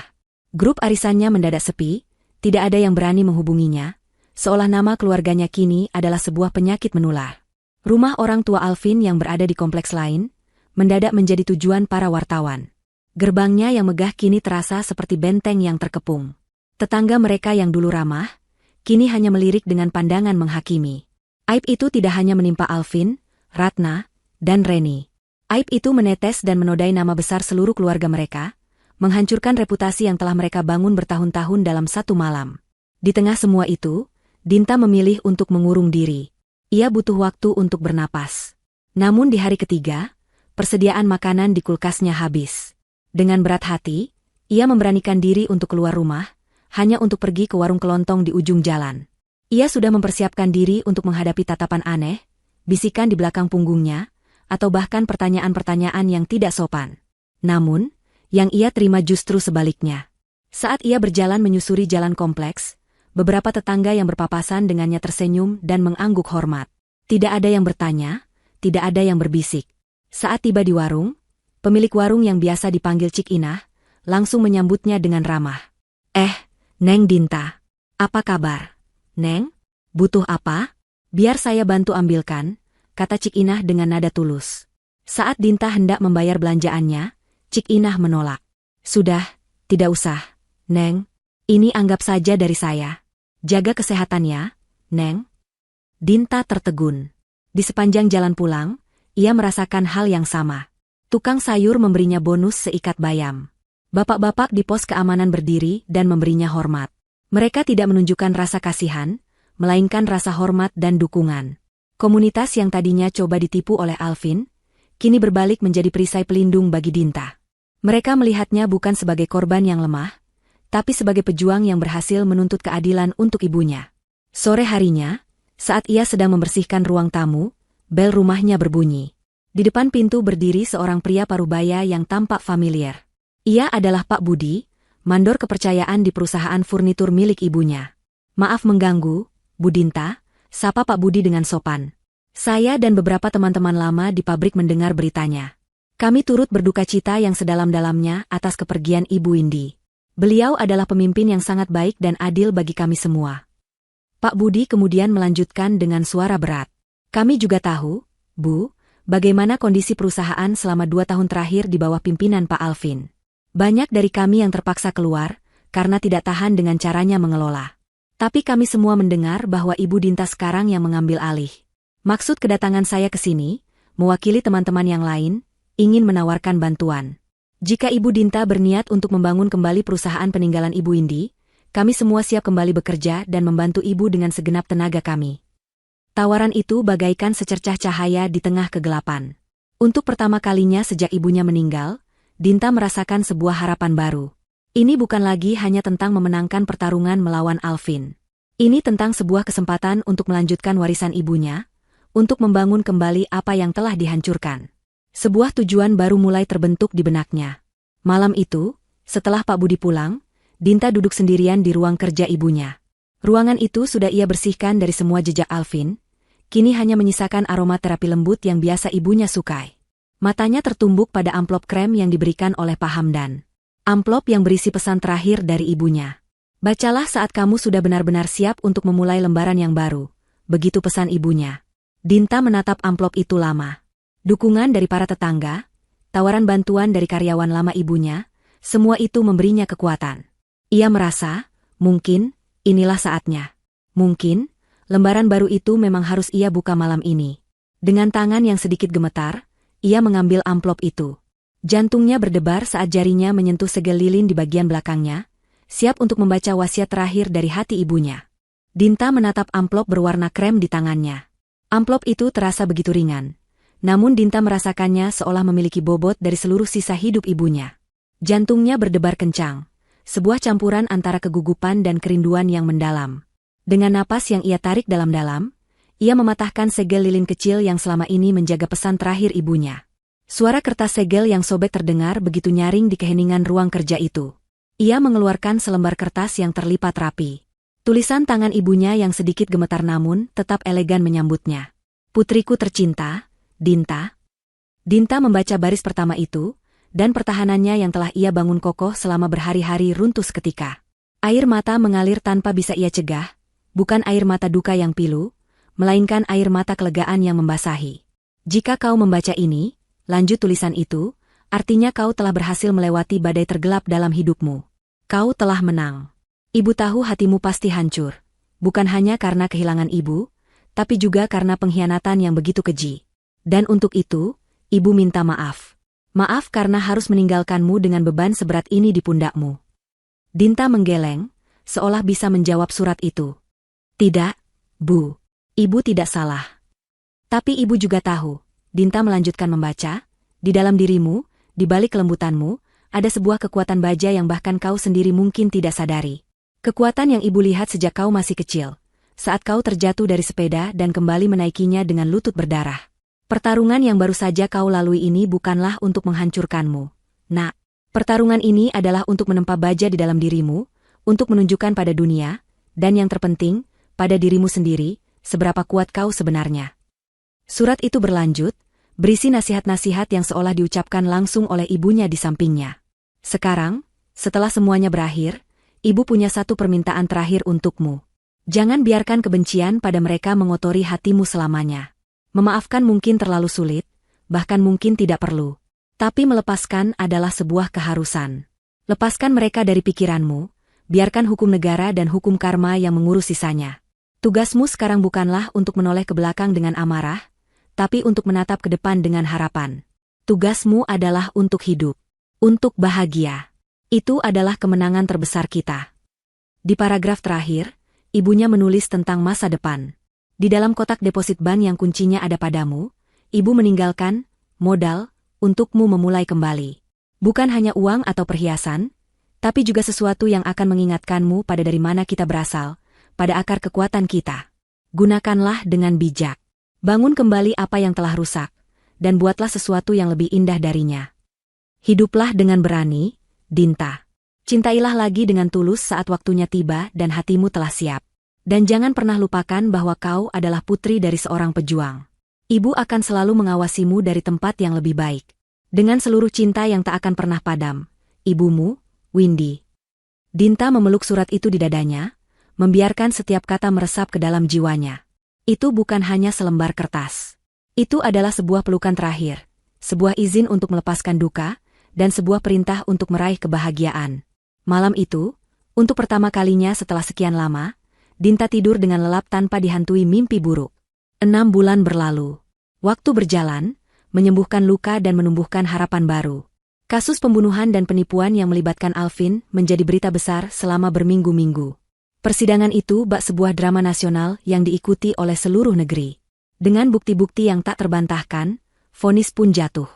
A: Grup arisannya mendadak sepi, tidak ada yang berani menghubunginya, seolah nama keluarganya kini adalah sebuah penyakit menular. Rumah orang tua Alvin yang berada di kompleks lain, mendadak menjadi tujuan para wartawan. Gerbangnya yang megah kini terasa seperti benteng yang terkepung. Tetangga mereka yang dulu ramah, kini hanya melirik dengan pandangan menghakimi. Aib itu tidak hanya menimpa Alvin, Ratna, dan Reni. Aib itu menetes dan menodai nama besar seluruh keluarga mereka, menghancurkan reputasi yang telah mereka bangun bertahun-tahun dalam satu malam. Di tengah semua itu, Dinta memilih untuk mengurung diri. Ia butuh waktu untuk bernapas. Namun di hari ketiga, persediaan makanan di kulkasnya habis. Dengan berat hati, ia memberanikan diri untuk keluar rumah, hanya untuk pergi ke warung kelontong di ujung jalan. Ia sudah mempersiapkan diri untuk menghadapi tatapan aneh, bisikan di belakang punggungnya, atau bahkan pertanyaan-pertanyaan yang tidak sopan. Namun, yang ia terima justru sebaliknya. Saat ia berjalan menyusuri jalan kompleks, beberapa tetangga yang berpapasan dengannya tersenyum dan mengangguk hormat. Tidak ada yang bertanya, tidak ada yang berbisik. Saat tiba di warung, pemilik warung yang biasa dipanggil Cik Inah, langsung menyambutnya dengan ramah. Neng Dinta. Apa kabar? Neng, butuh apa? Biar saya bantu ambilkan, kata Cik Inah dengan nada tulus. Saat Dinta hendak membayar belanjaannya, Cik Inah menolak. Sudah, tidak usah, Neng. Ini anggap saja dari saya. Jaga kesehatan ya, Neng. Dinta tertegun. Di sepanjang jalan pulang, ia merasakan hal yang sama. Tukang sayur memberinya bonus seikat bayam. Bapak-bapak di pos keamanan berdiri dan memberinya hormat. Mereka tidak menunjukkan rasa kasihan, melainkan rasa hormat dan dukungan. Komunitas yang tadinya coba ditipu oleh Alvin, kini berbalik menjadi perisai pelindung bagi Dinta. Mereka melihatnya bukan sebagai korban yang lemah, tapi sebagai pejuang yang berhasil menuntut keadilan untuk ibunya. Sore harinya, saat ia sedang membersihkan ruang tamu, bel rumahnya berbunyi. Di depan pintu berdiri seorang pria parubaya yang tampak familiar. Ia adalah Pak Budi, mandor kepercayaan di perusahaan furnitur milik ibunya. Maaf mengganggu, Bu Dinta, sapa Pak Budi dengan sopan. Saya dan beberapa teman-teman lama di pabrik mendengar beritanya. Kami turut berduka cita yang sedalam-dalamnya atas kepergian Ibu Indi. Beliau adalah pemimpin yang sangat baik dan adil bagi kami semua. Pak Budi kemudian melanjutkan dengan suara berat. Kami juga tahu, Bu, bagaimana kondisi perusahaan selama 2 tahun terakhir di bawah pimpinan Pak Alvin. Banyak dari kami yang terpaksa keluar, karena tidak tahan dengan caranya mengelola. Tapi kami semua mendengar bahwa Ibu Dinta sekarang yang mengambil alih. Maksud kedatangan saya ke sini, mewakili teman-teman yang lain, ingin menawarkan bantuan. Jika Ibu Dinta berniat untuk membangun kembali perusahaan peninggalan Ibu Indi, kami semua siap kembali bekerja dan membantu Ibu dengan segenap tenaga kami. Tawaran itu bagaikan secercah cahaya di tengah kegelapan. Untuk pertama kalinya sejak ibunya meninggal, Dinta merasakan sebuah harapan baru. Ini bukan lagi hanya tentang memenangkan pertarungan melawan Alvin. Ini tentang sebuah kesempatan untuk melanjutkan warisan ibunya, untuk membangun kembali apa yang telah dihancurkan. Sebuah tujuan baru mulai terbentuk di benaknya. Malam itu, setelah Pak Budi pulang, Dinta duduk sendirian di ruang kerja ibunya. Ruangan itu sudah ia bersihkan dari semua jejak Alvin, kini hanya menyisakan aroma terapi lembut yang biasa ibunya sukai. Matanya tertumbuk pada amplop krem yang diberikan oleh Pak Hamdan. Amplop yang berisi pesan terakhir dari ibunya. Bacalah saat kamu sudah benar-benar siap untuk memulai lembaran yang baru. Begitu pesan ibunya. Dinta menatap amplop itu lama. Dukungan dari para tetangga, tawaran bantuan dari karyawan lama ibunya, semua itu memberinya kekuatan. Ia merasa, mungkin, inilah saatnya. Mungkin, lembaran baru itu memang harus ia buka malam ini. Dengan tangan yang sedikit gemetar, ia mengambil amplop itu. Jantungnya berdebar saat jarinya menyentuh segel lilin di bagian belakangnya, siap untuk membaca wasiat terakhir dari hati ibunya. Dinta menatap amplop berwarna krem di tangannya. Amplop itu terasa begitu ringan. Namun Dinta merasakannya seolah memiliki bobot dari seluruh sisa hidup ibunya. Jantungnya berdebar kencang, sebuah campuran antara kegugupan dan kerinduan yang mendalam. Dengan napas yang ia tarik dalam-dalam, ia mematahkan segel lilin kecil yang selama ini menjaga pesan terakhir ibunya. Suara kertas segel yang sobek terdengar begitu nyaring di keheningan ruang kerja itu. Ia mengeluarkan selembar kertas yang terlipat rapi. Tulisan tangan ibunya yang sedikit gemetar namun tetap elegan menyambutnya. Putriku tercinta, Dinta. Dinta membaca baris pertama itu, dan pertahanannya yang telah ia bangun kokoh selama berhari-hari runtuh seketika. Air mata mengalir tanpa bisa ia cegah, bukan air mata duka yang pilu, melainkan air mata kelegaan yang membasahi. Jika kau membaca ini, lanjut tulisan itu, artinya kau telah berhasil melewati badai tergelap dalam hidupmu. Kau telah menang. Ibu tahu hatimu pasti hancur, bukan hanya karena kehilangan ibu, tapi juga karena pengkhianatan yang begitu keji. Dan untuk itu, ibu minta maaf. Maaf karena harus meninggalkanmu dengan beban seberat ini di pundakmu. Dinta menggeleng, seolah bisa menjawab surat itu. Tidak, Bu. Ibu tidak salah. Tapi ibu juga tahu, Dinta melanjutkan membaca, di dalam dirimu, di balik kelembutanmu, ada sebuah kekuatan baja yang bahkan kau sendiri mungkin tidak sadari. Kekuatan yang ibu lihat sejak kau masih kecil, saat kau terjatuh dari sepeda dan kembali menaikinya dengan lutut berdarah. Pertarungan yang baru saja kau lalui ini bukanlah untuk menghancurkanmu, nak. Pertarungan ini adalah untuk menempa baja di dalam dirimu, untuk menunjukkan pada dunia, dan yang terpenting, pada dirimu sendiri, seberapa kuat kau sebenarnya. Surat itu berlanjut, berisi nasihat-nasihat yang seolah diucapkan langsung oleh ibunya di sampingnya. Sekarang, setelah semuanya berakhir, ibu punya satu permintaan terakhir untukmu. Jangan biarkan kebencian pada mereka mengotori hatimu selamanya. Memaafkan mungkin terlalu sulit, bahkan mungkin tidak perlu. Tapi melepaskan adalah sebuah keharusan. Lepaskan mereka dari pikiranmu, biarkan hukum negara dan hukum karma yang mengurus sisanya. Tugasmu sekarang bukanlah untuk menoleh ke belakang dengan amarah, tapi untuk menatap ke depan dengan harapan. Tugasmu adalah untuk hidup, untuk bahagia. Itu adalah kemenangan terbesar kita. Di paragraf terakhir, ibunya menulis tentang masa depan. Di dalam kotak deposit bank yang kuncinya ada padamu, ibu meninggalkan modal untukmu memulai kembali. Bukan hanya uang atau perhiasan, tapi juga sesuatu yang akan mengingatkanmu pada dari mana kita berasal, pada akar kekuatan kita. Gunakanlah dengan bijak. Bangun kembali apa yang telah rusak, dan buatlah sesuatu yang lebih indah darinya. Hiduplah dengan berani, Dinta. Cintailah lagi dengan tulus saat waktunya tiba dan hatimu telah siap. Dan jangan pernah lupakan bahwa kau adalah putri dari seorang pejuang. Ibu akan selalu mengawasimu dari tempat yang lebih baik. Dengan seluruh cinta yang tak akan pernah padam. Ibumu, Windy. Dinta memeluk surat itu di dadanya, membiarkan setiap kata meresap ke dalam jiwanya. Itu bukan hanya selembar kertas. Itu adalah sebuah pelukan terakhir, sebuah izin untuk melepaskan duka, dan sebuah perintah untuk meraih kebahagiaan. Malam itu, untuk pertama kalinya setelah sekian lama, Dinta tidur dengan lelap tanpa dihantui mimpi buruk. 6 bulan berlalu. Waktu berjalan, menyembuhkan luka dan menumbuhkan harapan baru. Kasus pembunuhan dan penipuan yang melibatkan Alvin menjadi berita besar selama berminggu-minggu. Persidangan itu bak sebuah drama nasional yang diikuti oleh seluruh negeri. Dengan bukti-bukti yang tak terbantahkan, vonis pun jatuh.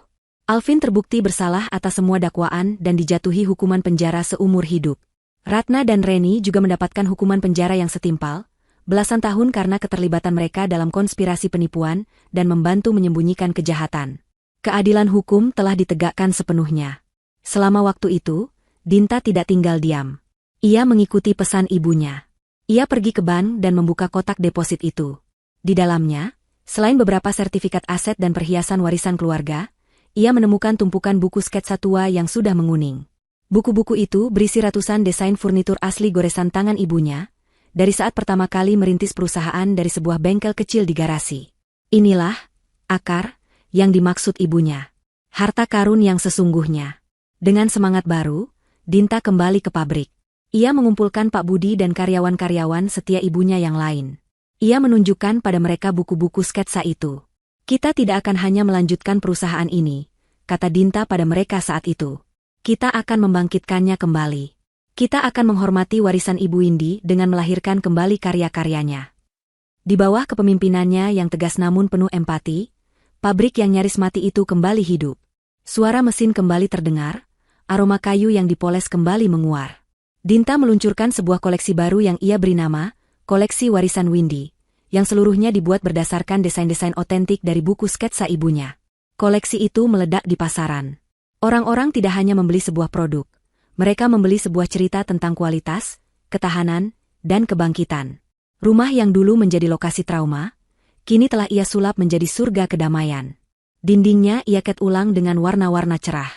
A: Alvin terbukti bersalah atas semua dakwaan dan dijatuhi hukuman penjara seumur hidup. Ratna dan Reni juga mendapatkan hukuman penjara yang setimpal, belasan tahun karena keterlibatan mereka dalam konspirasi penipuan dan membantu menyembunyikan kejahatan. Keadilan hukum telah ditegakkan sepenuhnya. Selama waktu itu, Dinta tidak tinggal diam. Ia mengikuti pesan ibunya. Ia pergi ke bank dan membuka kotak deposit itu. Di dalamnya, selain beberapa sertifikat aset dan perhiasan warisan keluarga, ia menemukan tumpukan buku sketsa tua yang sudah menguning. Buku-buku itu berisi ratusan desain furnitur asli goresan tangan ibunya, dari saat pertama kali merintis perusahaan dari sebuah bengkel kecil di garasi. Inilah akar yang dimaksud ibunya. Harta karun yang sesungguhnya. Dengan semangat baru, Dinta kembali ke pabrik. Ia mengumpulkan Pak Budi dan karyawan-karyawan setia ibunya yang lain. Ia menunjukkan pada mereka buku-buku sketsa itu. Kita tidak akan hanya melanjutkan perusahaan ini, kata Dinta pada mereka saat itu. Kita akan membangkitkannya kembali. Kita akan menghormati warisan Ibu Windy dengan melahirkan kembali karya-karyanya. Di bawah kepemimpinannya yang tegas namun penuh empati, pabrik yang nyaris mati itu kembali hidup. Suara mesin kembali terdengar, aroma kayu yang dipoles kembali menguar. Dinta meluncurkan sebuah koleksi baru yang ia beri nama, Koleksi Warisan Windy, yang seluruhnya dibuat berdasarkan desain-desain otentik dari buku sketsa ibunya. Koleksi itu meledak di pasaran. Orang-orang tidak hanya membeli sebuah produk, mereka membeli sebuah cerita tentang kualitas, ketahanan, dan kebangkitan. Rumah yang dulu menjadi lokasi trauma, kini telah ia sulap menjadi surga kedamaian. Dindingnya ia cat ulang dengan warna-warna cerah.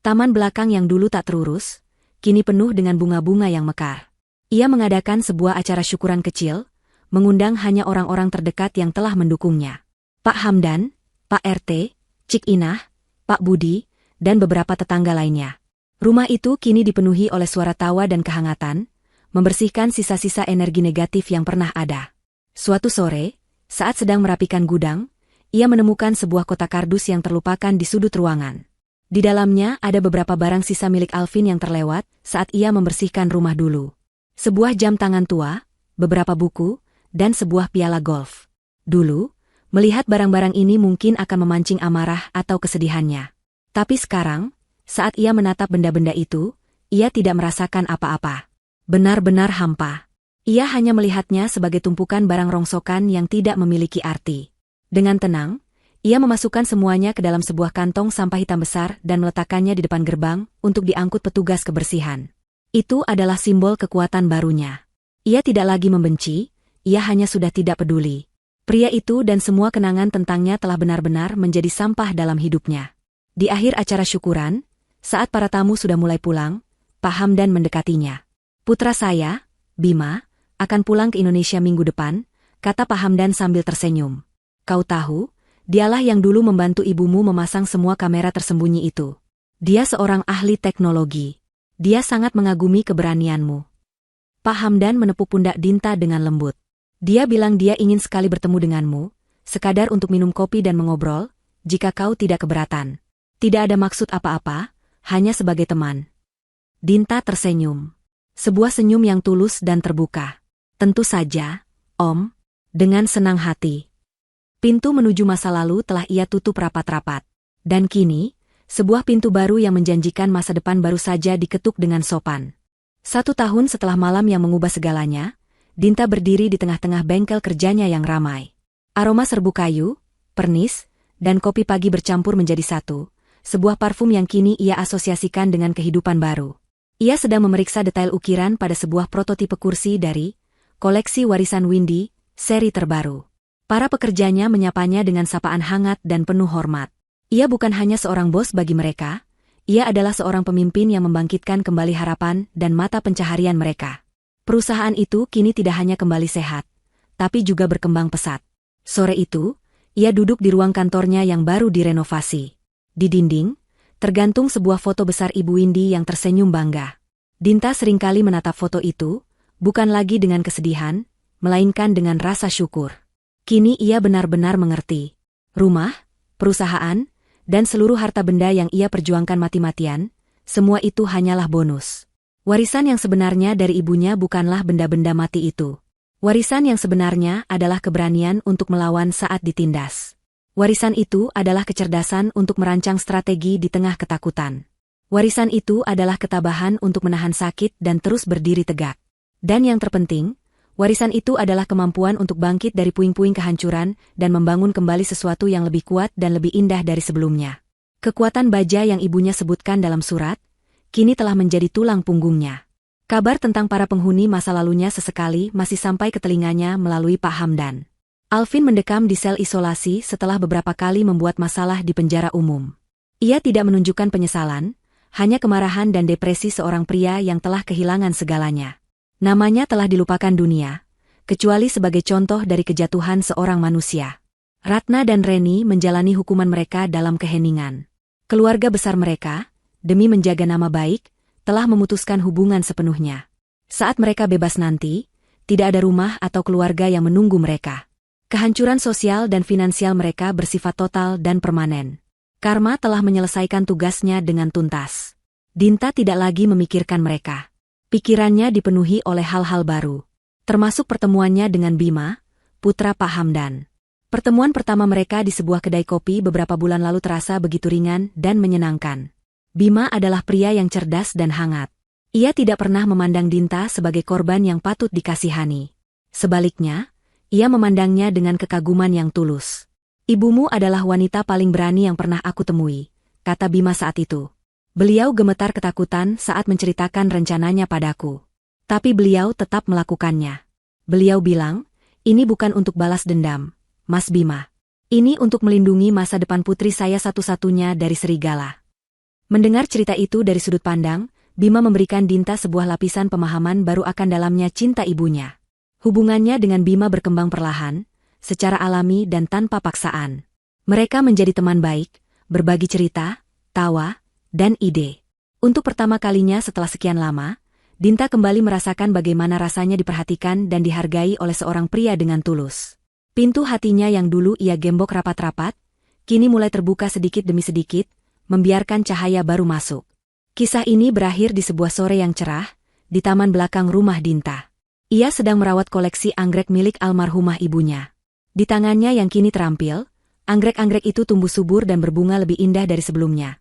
A: Taman belakang yang dulu tak terurus, kini penuh dengan bunga-bunga yang mekar. Ia mengadakan sebuah acara syukuran kecil, mengundang hanya orang-orang terdekat yang telah mendukungnya. Pak Hamdan, Pak RT, Cik Inah, Pak Budi, dan beberapa tetangga lainnya. Rumah itu kini dipenuhi oleh suara tawa dan kehangatan, membersihkan sisa-sisa energi negatif yang pernah ada. Suatu sore, saat sedang merapikan gudang, ia menemukan sebuah kotak kardus yang terlupakan di sudut ruangan. Di dalamnya ada beberapa barang sisa milik Alvin yang terlewat saat ia membersihkan rumah dulu. Sebuah jam tangan tua, beberapa buku, dan sebuah piala golf. Dulu, melihat barang-barang ini mungkin akan memancing amarah atau kesedihannya. Tapi sekarang, Saat ia menatap benda-benda itu, ia tidak merasakan apa-apa. Benar-benar hampa. Ia hanya melihatnya sebagai tumpukan barang rongsokan yang tidak memiliki arti. Dengan tenang, ia memasukkan semuanya ke dalam sebuah kantong sampah hitam besar dan meletakkannya di depan gerbang untuk diangkut petugas kebersihan. Itu adalah simbol kekuatan barunya. Ia tidak lagi membenci, ia hanya sudah tidak peduli. Pria itu dan semua kenangan tentangnya telah benar-benar menjadi sampah dalam hidupnya. Di akhir acara syukuran, saat para tamu sudah mulai pulang, Pak Hamdan mendekatinya. "Putra saya, Bima, akan pulang ke Indonesia minggu depan," kata Pak Hamdan sambil tersenyum. "Kau tahu, dialah yang dulu membantu ibumu memasang semua kamera tersembunyi itu. Dia seorang ahli teknologi. Dia sangat mengagumi keberanianmu." Pak Hamdan menepuk pundak Dinta dengan lembut. "Dia bilang dia ingin sekali bertemu denganmu, sekadar untuk minum kopi dan mengobrol, jika kau tidak keberatan. Tidak ada maksud apa-apa, hanya sebagai teman." Dinta tersenyum. Sebuah senyum yang tulus dan terbuka. "Tentu saja, Om." Dengan senang hati. Pintu menuju masa lalu telah ia tutup rapat-rapat. Dan kini, sebuah pintu baru yang menjanjikan masa depan baru saja diketuk dengan sopan. 1 tahun setelah malam yang mengubah segalanya, Dinta berdiri di tengah-tengah bengkel kerjanya yang ramai. Aroma serbuk kayu, pernis, dan kopi pagi bercampur menjadi satu, sebuah parfum yang kini ia asosiasikan dengan kehidupan baru. Ia sedang memeriksa detail ukiran pada sebuah prototipe kursi dari koleksi warisan Windy, seri terbaru. Para pekerjanya menyapanya dengan sapaan hangat dan penuh hormat. Ia bukan hanya seorang bos bagi mereka, ia adalah seorang pemimpin yang membangkitkan kembali harapan dan mata pencaharian mereka. Perusahaan itu kini tidak hanya kembali sehat, tapi juga berkembang pesat. Sore itu, ia duduk di ruang kantornya yang baru direnovasi. Di dinding, tergantung sebuah foto besar Ibu Windy yang tersenyum bangga. Dinta seringkali menatap foto itu, bukan lagi dengan kesedihan, melainkan dengan rasa syukur. Kini ia benar-benar mengerti. Rumah, perusahaan, dan seluruh harta benda yang ia perjuangkan mati-matian, semua itu hanyalah bonus. Warisan yang sebenarnya dari ibunya bukanlah benda-benda mati itu. Warisan yang sebenarnya adalah keberanian untuk melawan saat ditindas. Warisan itu adalah kecerdasan untuk merancang strategi di tengah ketakutan. Warisan itu adalah ketabahan untuk menahan sakit dan terus berdiri tegak. Dan yang terpenting, warisan itu adalah kemampuan untuk bangkit dari puing-puing kehancuran dan membangun kembali sesuatu yang lebih kuat dan lebih indah dari sebelumnya. Kekuatan baja yang ibunya sebutkan dalam surat, kini telah menjadi tulang punggungnya. Kabar tentang para penghuni masa lalunya sesekali masih sampai ke telinganya melalui Pak Hamdan. Alvin mendekam di sel isolasi setelah beberapa kali membuat masalah di penjara umum. Ia tidak menunjukkan penyesalan, hanya kemarahan dan depresi seorang pria yang telah kehilangan segalanya. Namanya telah dilupakan dunia, kecuali sebagai contoh dari kejatuhan seorang manusia. Ratna dan Reni menjalani hukuman mereka dalam keheningan. Keluarga besar mereka, demi menjaga nama baik, telah memutuskan hubungan sepenuhnya. Saat mereka bebas nanti, tidak ada rumah atau keluarga yang menunggu mereka. Kehancuran sosial dan finansial mereka bersifat total dan permanen. Karma telah menyelesaikan tugasnya dengan tuntas. Dinta tidak lagi memikirkan mereka. Pikirannya dipenuhi oleh hal-hal baru, termasuk pertemuannya dengan Bima, putra Pak Hamdan. Pertemuan pertama mereka di sebuah kedai kopi beberapa bulan lalu terasa begitu ringan dan menyenangkan. Bima adalah pria yang cerdas dan hangat. Ia tidak pernah memandang Dinta sebagai korban yang patut dikasihani. Sebaliknya, ia memandangnya dengan kekaguman yang tulus. "Ibumu adalah wanita paling berani yang pernah aku temui," kata Bima saat itu. Beliau gemetar ketakutan saat menceritakan rencananya padaku. Tapi beliau tetap melakukannya. Beliau bilang, "Ini bukan untuk balas dendam, Mas Bima. Ini untuk melindungi masa depan putri saya satu-satunya dari serigala." Mendengar cerita itu dari sudut pandang, Bima memberikan Dinta sebuah lapisan pemahaman baru akan dalamnya cinta ibunya. Hubungannya dengan Bima berkembang perlahan, secara alami dan tanpa paksaan. Mereka menjadi teman baik, berbagi cerita, tawa, dan ide. Untuk pertama kalinya setelah sekian lama, Dinta kembali merasakan bagaimana rasanya diperhatikan dan dihargai oleh seorang pria dengan tulus. Pintu hatinya yang dulu ia gembok rapat-rapat, kini mulai terbuka sedikit demi sedikit, membiarkan cahaya baru masuk. Kisah ini berakhir di sebuah sore yang cerah, di taman belakang rumah Dinta. Ia sedang merawat koleksi anggrek milik almarhumah ibunya. Di tangannya yang kini terampil, anggrek-anggrek itu tumbuh subur dan berbunga lebih indah dari sebelumnya.